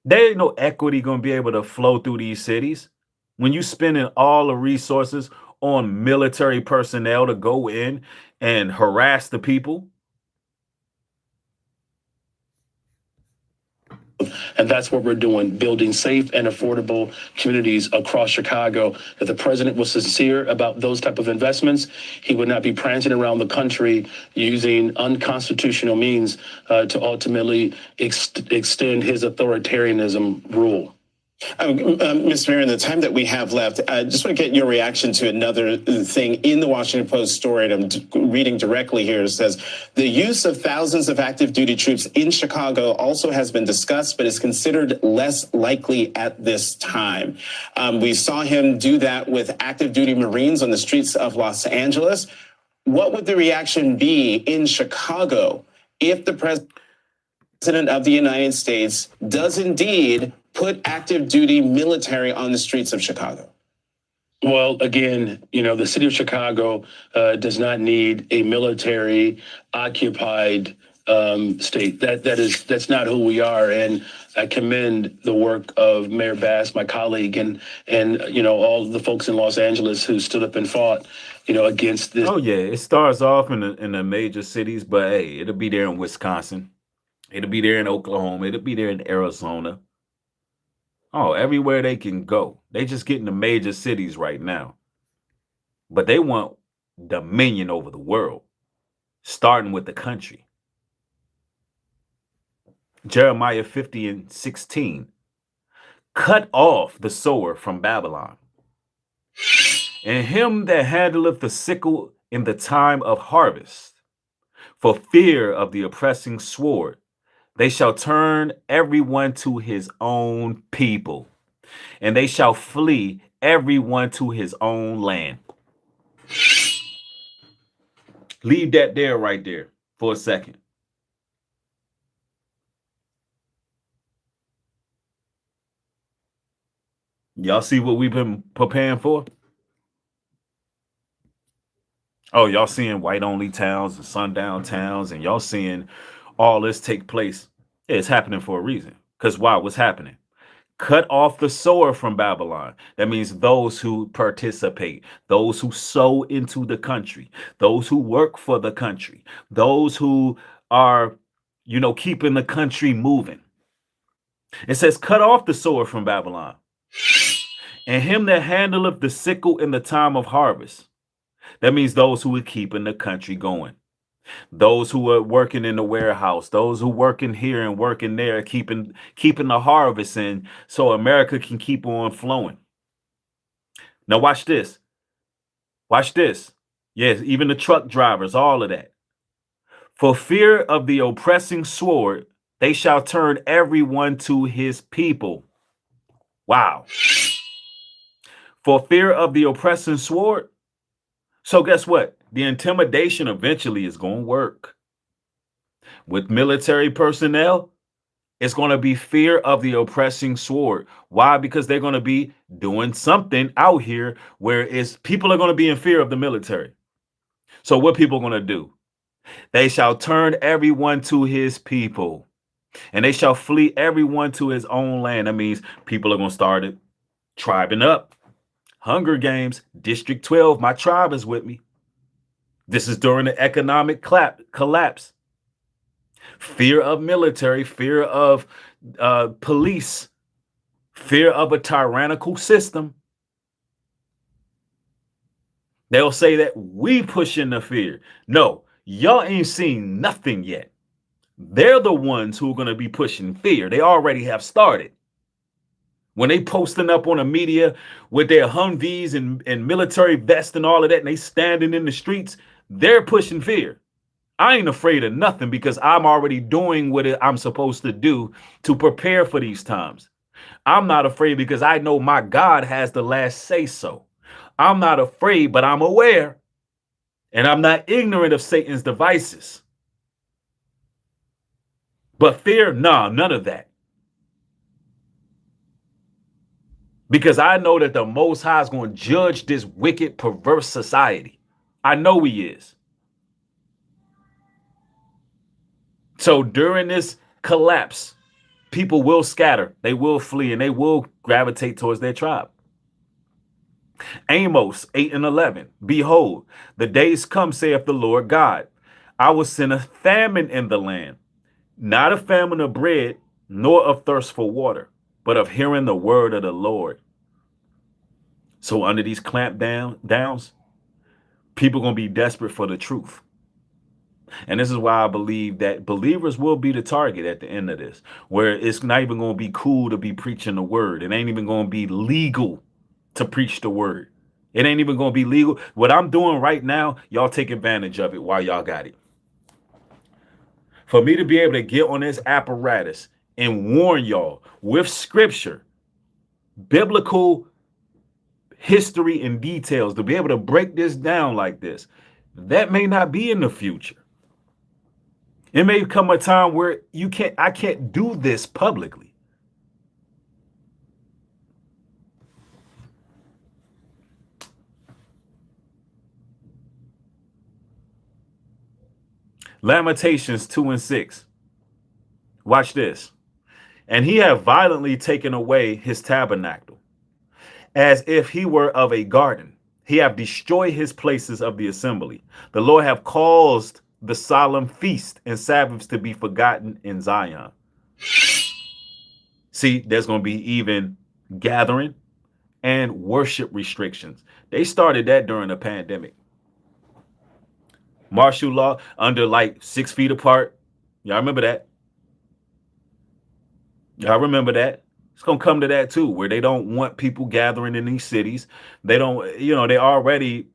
Speaker 1: There ain't no equity going to be able to flow through these cities when you spending all the resources on military personnel to go in and harass the people.
Speaker 15: And that's what we're doing, building safe and affordable communities across Chicago. If the president was sincere about those type of investments, he would not be prancing around the country using unconstitutional means to ultimately extend his authoritarianism rule.
Speaker 17: Mr. Mayor, in the time that we have left, I just want to get your reaction to another thing in the Washington Post story. And I'm reading directly here. It says, the use of thousands of active duty troops in Chicago also has been discussed, but is considered less likely at this time. We saw him do that with active duty Marines on the streets of Los Angeles. What would the reaction be in Chicago if the president of the United States does indeed put active duty military on the streets of Chicago?
Speaker 15: Well, again, the city of Chicago does not need a military occupied state. That's not who we are. And I commend the work of Mayor Bass, my colleague, and all the folks in Los Angeles who stood up and fought, against this.
Speaker 1: Oh yeah, it starts off in the major cities, but hey, it'll be there in Wisconsin, it'll be there in Oklahoma, it'll be there in Arizona. Oh, everywhere they can go. They just get in the major cities right now. But they want dominion over the world, starting with the country. Jeremiah 50 and 16. Cut off the sower from Babylon, and him that handleth the sickle in the time of harvest, for fear of the oppressing sword. They shall turn everyone to his own people, and they shall flee everyone to his own land. Leave that there right there for a second. Y'all see what we've been preparing for? Oh, y'all seeing white-only towns and sundown towns, and y'all seeing all this take place. Yeah, it's happening for a reason. Because why? What's happening? Cut off the sower from Babylon. That means those who participate, those who sow into the country, those who work for the country, those who are, keeping the country moving. It says, cut off the sower from Babylon, and him that handleth the sickle in the time of harvest. That means those who are keeping the country going. Those who are working in the warehouse, those who working here and working there, keeping the harvest in so America can keep on flowing. Now watch this. Watch this. Yes, even the truck drivers, all of that. For fear of the oppressing sword, they shall turn everyone to his people. Wow. For fear of the oppressing sword. So guess what? The intimidation eventually is going to work. With military personnel, it's going to be fear of the oppressing sword. Why? Because they're going to be doing something out here where people are going to be in fear of the military. So what people going to do? They shall turn everyone to his people, and they shall flee everyone to his own land. That means people are going to start it, tribing up. Hunger Games, District 12, my tribe is with me. This is during the economic collapse. Fear of military, fear of police, fear of a tyrannical system. They'll say that we pushing the fear. No, y'all ain't seen nothing yet. They're the ones who are going to be pushing fear. They already have started. When they posting up on the media with their Humvees and military vests and all of that, and they standing in the streets, they're pushing fear. I ain't afraid of nothing because I'm already doing what I'm supposed to do to prepare for these times. I'm not afraid because I know my God has the last say so. I'm not afraid, but I'm aware. And I'm not ignorant of Satan's devices. But fear, nah, none of that. Because I know that the Most High is going to judge this wicked, perverse society. I know he is. So during this collapse, people will scatter, they will flee, and they will gravitate towards their tribe. Amos 8:11. Behold, the days come, saith the Lord God. I will send a famine in the land, not a famine of bread, nor of thirst for water, but of hearing the word of the Lord. So under these downs, people are going to be desperate for the truth. And this is why I believe that believers will be the target at the end of this, where it's not even going to be cool to be preaching the word. It ain't even going to be legal to preach the word. It ain't even going to be legal. What I'm doing right now, y'all take advantage of it while y'all got it. For me to be able to get on this apparatus and warn y'all with scripture, biblical history and details, to be able to break this down like this, that may not be in the future. It may come a time where I can't do this publicly. Lamentations 2:6. Watch this. And he have violently taken away his tabernacle, as if he were of a garden. He have destroyed his places of the assembly. The Lord have caused the solemn feast and Sabbaths to be forgotten in Zion. See, there's going to be even gathering and worship restrictions. They started that during the pandemic. Martial law under like 6 feet apart. Y'all remember that? Y'all remember that? It's going to come to that too, where they don't want people gathering in these cities. They don't, they already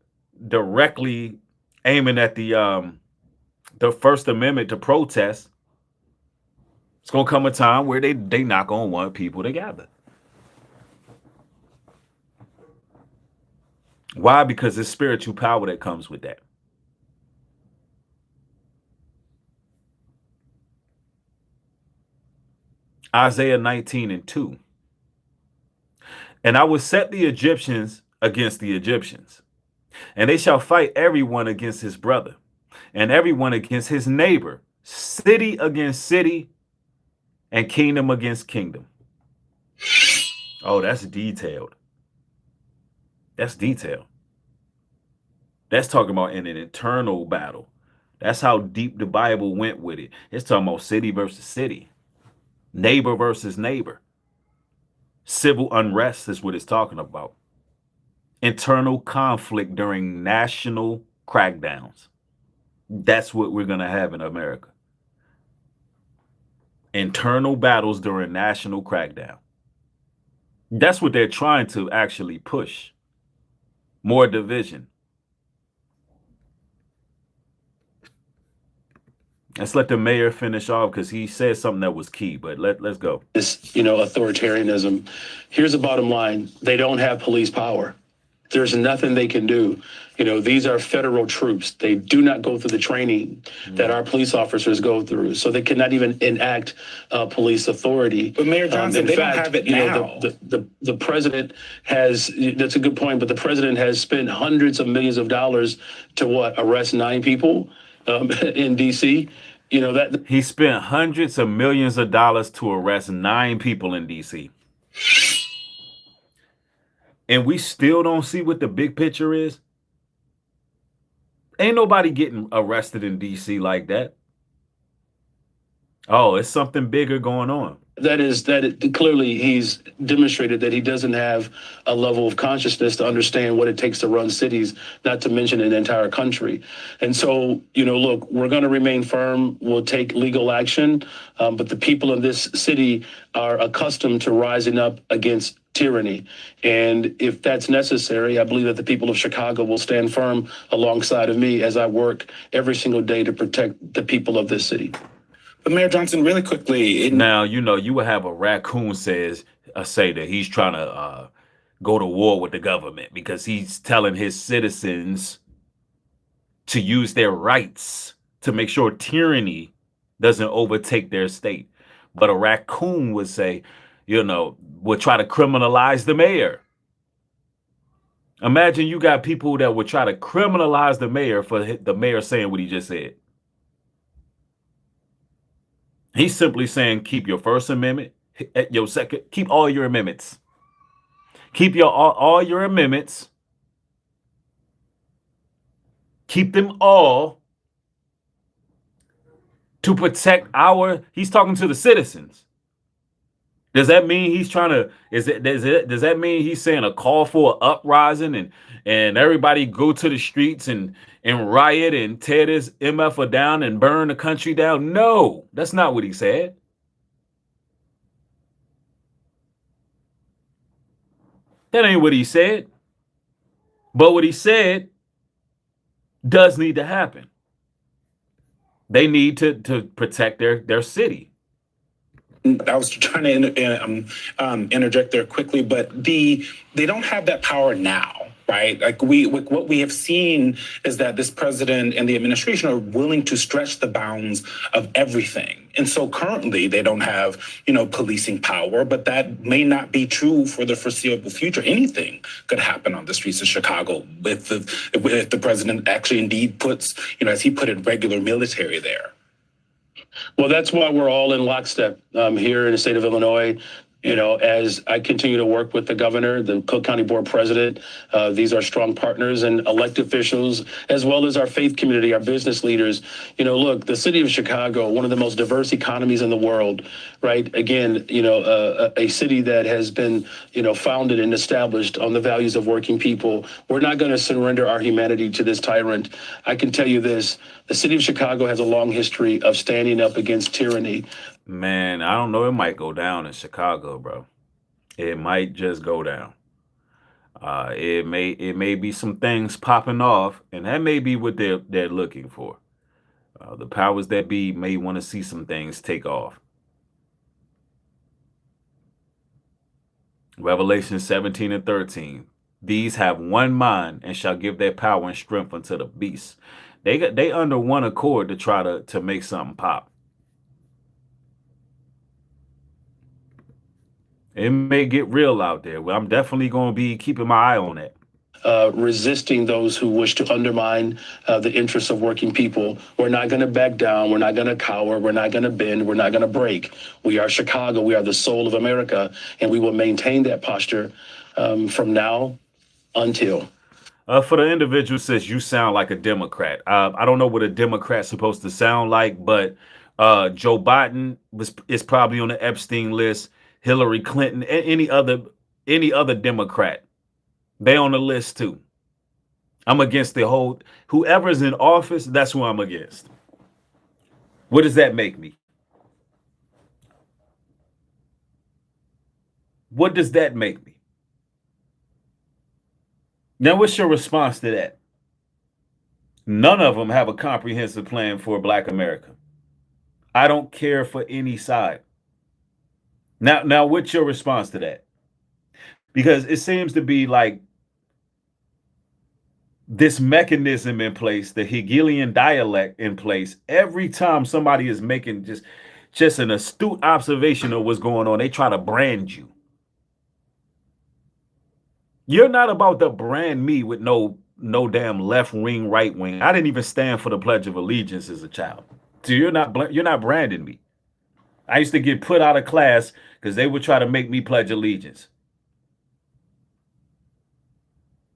Speaker 1: directly aiming at the First Amendment to protest. It's going to come a time where they not going to want people to gather. Why? Because there's spiritual power that comes with that. Isaiah 19:2. And I will set the Egyptians against the Egyptians, and they shall fight everyone against his brother, and everyone against his neighbor, city against city, and kingdom against kingdom. Oh, that's detailed. That's detailed. That's talking about in an internal battle. That's how deep the Bible went with it. It's talking about city versus city, neighbor versus neighbor. Civil unrest is what it's talking about. Internal conflict during national crackdowns. That's what we're going to have in America. Internal battles during national crackdown. That's what they're trying to actually push. More division. Let's let the mayor finish off because he said something that was key, but let's go.
Speaker 15: This, authoritarianism. Here's the bottom line. They don't have police power. There's nothing they can do. These are federal troops. They do not go through the training that our police officers go through. So they cannot even enact police authority.
Speaker 16: But Mayor Johnson, they don't have it now.
Speaker 15: The president has, that's a good point, but the president has spent hundreds of millions of dollars to arrest 9 people in DC. That
Speaker 1: he spent hundreds of millions of dollars to arrest 9 people in DC. And we still don't see what the big picture is. Ain't nobody getting arrested in DC like that. Oh, it's something bigger going on.
Speaker 15: Clearly he's demonstrated that he doesn't have a level of consciousness to understand what it takes to run cities, not to mention an entire country. And so, look, we're going to remain firm. We'll take legal action. But the people in this city are accustomed to rising up against tyranny. And if that's necessary, I believe that the people of Chicago will stand firm alongside of me as I work every single day to protect the people of this city.
Speaker 16: But Mayor Johnson, really quickly.
Speaker 1: Now, you would have a raccoon say that he's trying to go to war with the government because he's telling his citizens to use their rights to make sure tyranny doesn't overtake their state. But a raccoon would say, would try to criminalize the mayor. Imagine you got people that would try to criminalize the mayor for the mayor saying what he just said. He's simply saying, keep your First Amendment, your second, keep all your amendments. Keep all your amendments. Keep them all to protect he's talking to the citizens. Does that mean he's trying to, does that mean he's saying a call for an uprising and everybody go to the streets and riot and tear this MF down and burn the country down? No, that's not what he said. That ain't what he said. But what he said does need to happen. They need to protect their city.
Speaker 16: I was trying to interject there quickly, but they don't have that power now, right? Like what we have seen is that this president and the administration are willing to stretch the bounds of everything. And so currently they don't have, policing power, but that may not be true for the foreseeable future. Anything could happen on the streets of Chicago if the president actually indeed puts, as he put it, regular military there.
Speaker 15: Well, that's why we're all in lockstep here in the state of Illinois. As I continue to work with the governor, the Cook County Board President, these are strong partners and elected officials, as well as our faith community, our business leaders. Look, the city of Chicago, one of the most diverse economies in the world, right? Again, a city that has been, founded and established on the values of working people. We're not going to surrender our humanity to this tyrant. I can tell you this, the city of Chicago has a long history of standing up against tyranny.
Speaker 1: Man, I don't know. It might go down in Chicago, bro. It might just go down. It may be some things popping off, and that may be what they're looking for. The powers that be may want to see some things take off. Revelation 17 and 13. These have one mind and shall give their power and strength unto the beast. They under one accord to try to make something pop. It may get real out there. Well, I'm definitely going to be keeping my eye on it.
Speaker 15: resisting those who wish to undermine the interests of working people. We're not going to back down. We're not going to cower. We're not going to bend. We're not going to break. We are Chicago. We are the soul of America, and we will maintain that posture from now until.
Speaker 1: For the individual who says you sound like a Democrat. I don't know what a Democrat's supposed to sound like, but Joe Biden is probably on the Epstein list. Hillary Clinton, and any other Democrat, they on the list too. I'm against the whole, whoever's in office, that's who I'm against. What does that make me? What does that make me? Now, what's your response to that? None of them have a comprehensive plan for Black America. I don't care for any side. Now, what's your response to that? Because it seems to be like this mechanism in place, the Hegelian dialect in place. Every time somebody is making just an astute observation of what's going on, they try to brand you. You're not about to brand me with no damn left wing, right wing. I didn't even stand for the Pledge of Allegiance as a child. So you're not branding me. I used to get put out of class because they would try to make me pledge allegiance.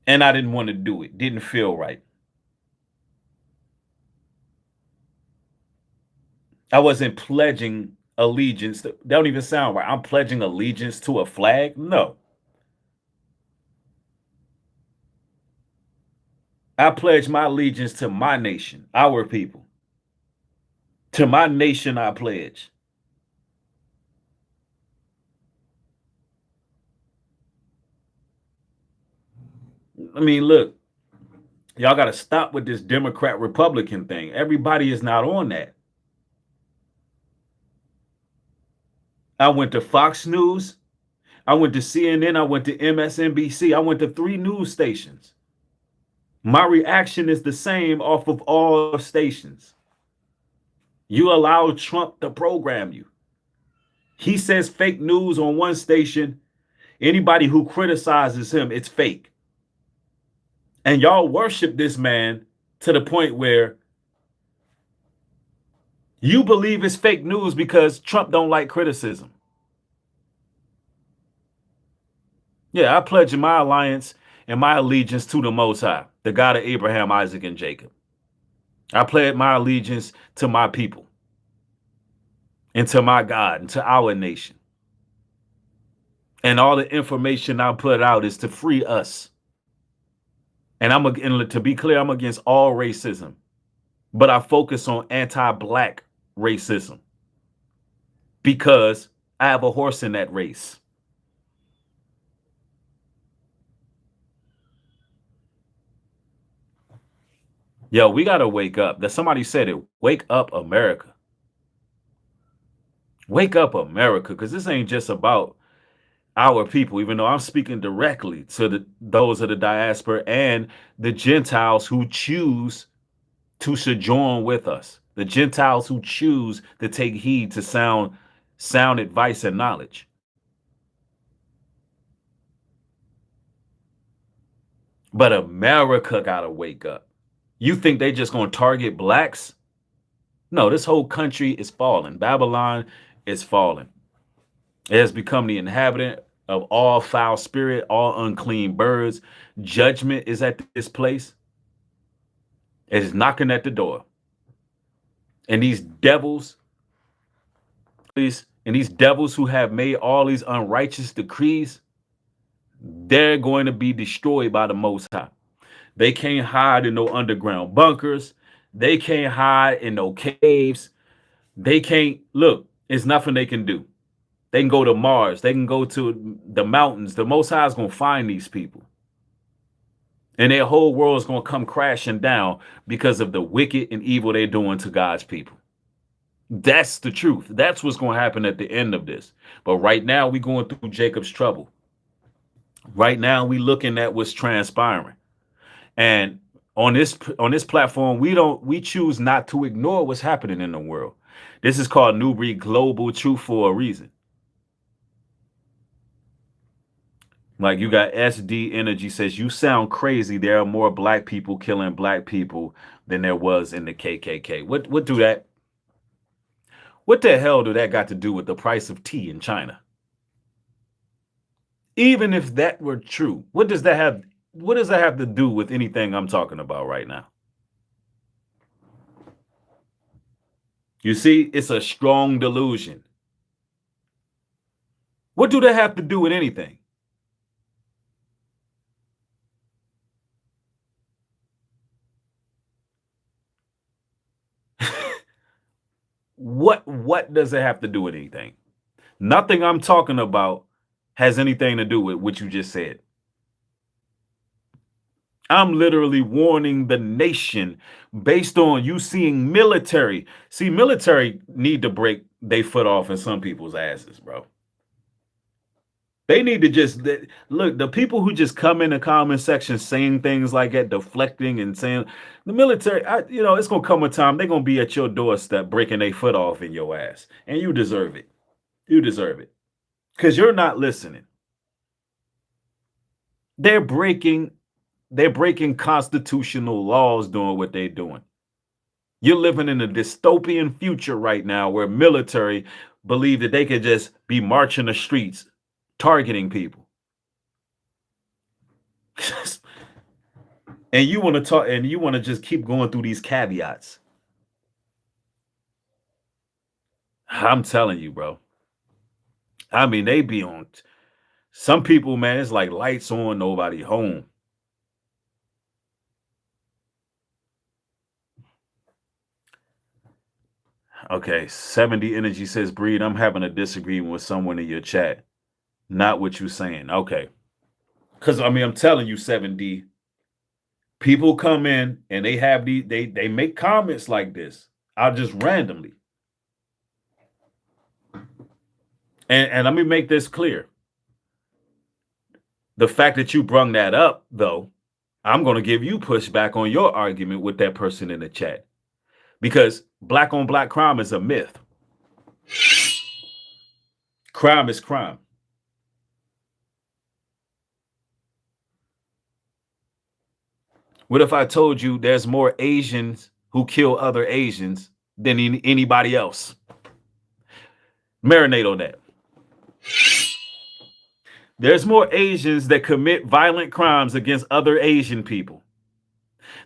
Speaker 1: And I didn't want to do it. Didn't feel right. I wasn't pledging allegiance. That don't even sound right. I'm pledging allegiance to a flag? No. I pledge my allegiance to my nation, our people. To my nation, I pledge. I mean, look, y'all got to stop with this Democrat Republican thing. Everybody is not on that. I went to Fox News. I went to CNN. I went to MSNBC. I went to 3 news stations. My reaction is the same off of all stations. You allow Trump to program you. He says fake news on one station. Anybody who criticizes him, it's fake. And y'all worship this man to the point where you believe it's fake news because Trump don't like criticism. Yeah, I pledge my alliance and my allegiance to the Most High, the God of Abraham, Isaac, and Jacob. I pledge my allegiance to my people and to my God and to our nation. And all the information I put out is to free us. And to be clear, I'm against all racism, but I focus on anti-Black racism because I have a horse in that race. Yo, we got to wake up. That somebody said it. Wake up, America. Wake up, America, because this ain't just about our people, even though I'm speaking directly to those of the diaspora and the Gentiles who choose to sojourn with us, the Gentiles who choose to take heed to sound advice and knowledge. But America got to wake up. You think they just going to target Blacks? No, this whole country is falling. Babylon is falling. It has become the inhabitant of all foul spirit, all unclean birds. Judgment is at this place. It is knocking at the door. And these devils who have made all these unrighteous decrees, they're going to be destroyed by the Most High. They can't hide in no underground bunkers. They can't hide in no caves. They can't, look, it's nothing they can do. They can go to Mars. They can go to the mountains. The Most High is going to find these people. And their whole world is going to come crashing down because of the wicked and evil they're doing to God's people. That's the truth. That's what's going to happen at the end of this. But right now, we're going through Jacob's trouble. Right now, we're looking at what's transpiring. And on this platform, we choose not to ignore what's happening in the world. This is called Nubreed Global Truth for a reason. Like you got SD Energy says, you sound crazy. There are more black people killing black people than there was in the KKK. What do that? What the hell do that got to do with the price of tea in China? Even if that were true, what does that have to do with anything I'm talking about right now? You see, it's a strong delusion. What do that have to do with anything? What does it have to do with anything? Nothing I'm talking about has anything to do with what you just said. I'm literally warning the nation based on you seeing military. See, military need to break their foot off in some people's asses, bro. They need to just look, the people who just come in the comment section saying things like that, deflecting and saying the military, it's going to come a time they're going to be at your doorstep breaking their foot off in your ass. And you deserve it. You deserve it. Because you're not listening. They're breaking constitutional laws doing what they're doing. You're living in a dystopian future right now where military believe that they could just be marching the streets, targeting people. And you want to talk, and you want to just keep going through these caveats. I'm telling you, bro. I mean, they be on. Some people, man, it's like lights on, nobody home. Okay, 70 Energy says, Breed, I'm having a disagreement with someone in your chat. Not what you're saying. Okay. Because, I mean, I'm telling you, 7D, people come in and they have they make comments like this. I'll just randomly. And let me make this clear. The fact that you brung that up, though, I'm going to give you pushback on your argument with that person in the chat. Because black on black crime is a myth. Crime is crime. What if I told you there's more Asians who kill other Asians than anybody else? Marinate on that. There's more Asians that commit violent crimes against other Asian people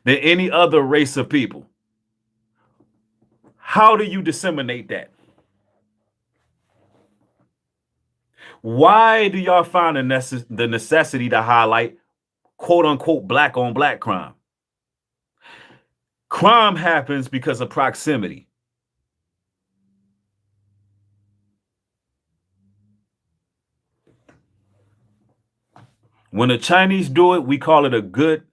Speaker 1: than any other race of people. How do you disseminate that? Why do y'all find the necessity to highlight quote unquote black on black crime? Crime happens because of proximity. When the Chinese do it, we call it a good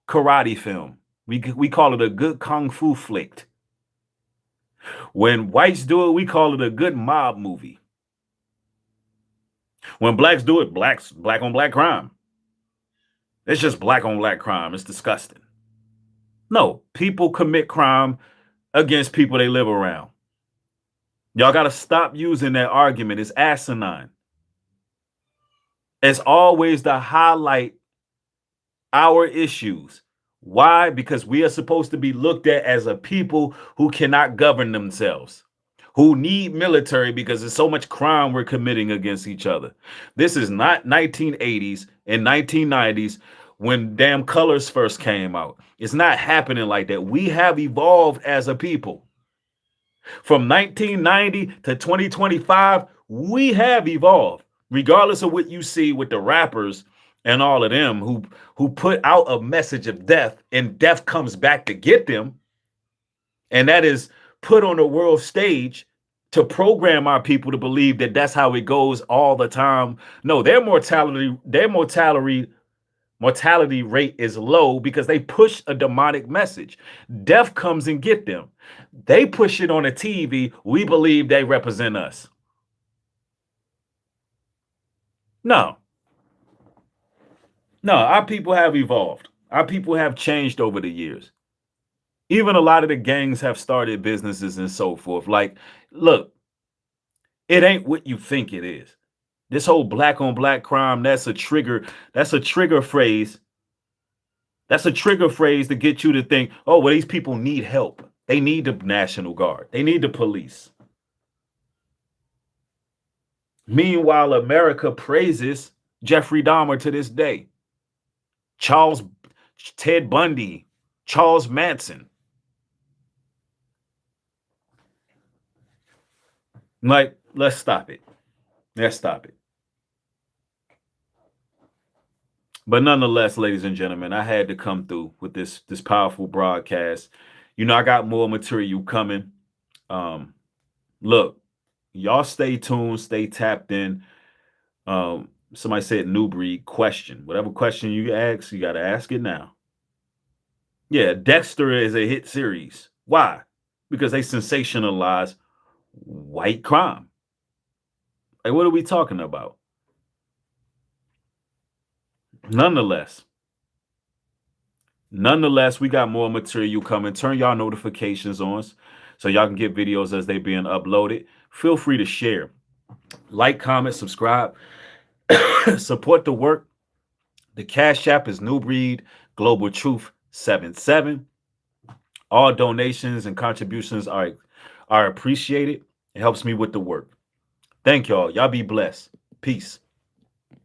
Speaker 1: karate film. We call it a good kung fu flick. When whites do it, we call it a good mob movie. When blacks do it, black on black crime. It's just black on black crime. It's disgusting. No, people commit crime against people they live around. Y'all got to stop using that argument. It's asinine. It's always to highlight our issues. Why? Because we are supposed to be looked at as a people who cannot govern themselves, who need military because there's so much crime we're committing against each other. This is not 1980s and 1990s when damn colors first came out. It's not happening like that. We have evolved as a people. From 1990 to 2025, we have evolved. Regardless of what you see with the rappers and all of them who put out a message of death, and death comes back to get them. And that is put on the world stage to program our people to believe that that's how it goes all the time. No, their mortality rate is low because they push a demonic message. Death comes and get them. They push it on a TV. We believe they represent us. No, our people have evolved. Our people have changed over the years. Even a lot of the gangs have started businesses and so forth. Like, look, it ain't what you think it is. This whole black on black crime, that's a trigger. That's a trigger phrase. That's a trigger phrase to get you to think, oh, well, these people need help. They need the National Guard. They need the police. Meanwhile, America praises Jeffrey Dahmer to this day. Ted Bundy, Charles Manson. Like, let's stop it. Let's stop it. But nonetheless, ladies and gentlemen, I had to come through with this powerful broadcast. You know, I got more material coming. Look, y'all stay tuned, stay tapped in. Somebody said Nubreed question. Whatever question you ask, you got to ask it now. Yeah, Dexter is a hit series. Why? Because they sensationalize white crime. Like, what are we talking about? Nonetheless, we got more material coming. Turn y'all notifications on so y'all can get videos as they being uploaded. Feel free to share. Like, comment, subscribe. Support the work. The Cash App is Nubreed Global Truth 77. All donations and contributions are appreciated. It helps me with the work. Thank y'all. Y'all be blessed. Peace.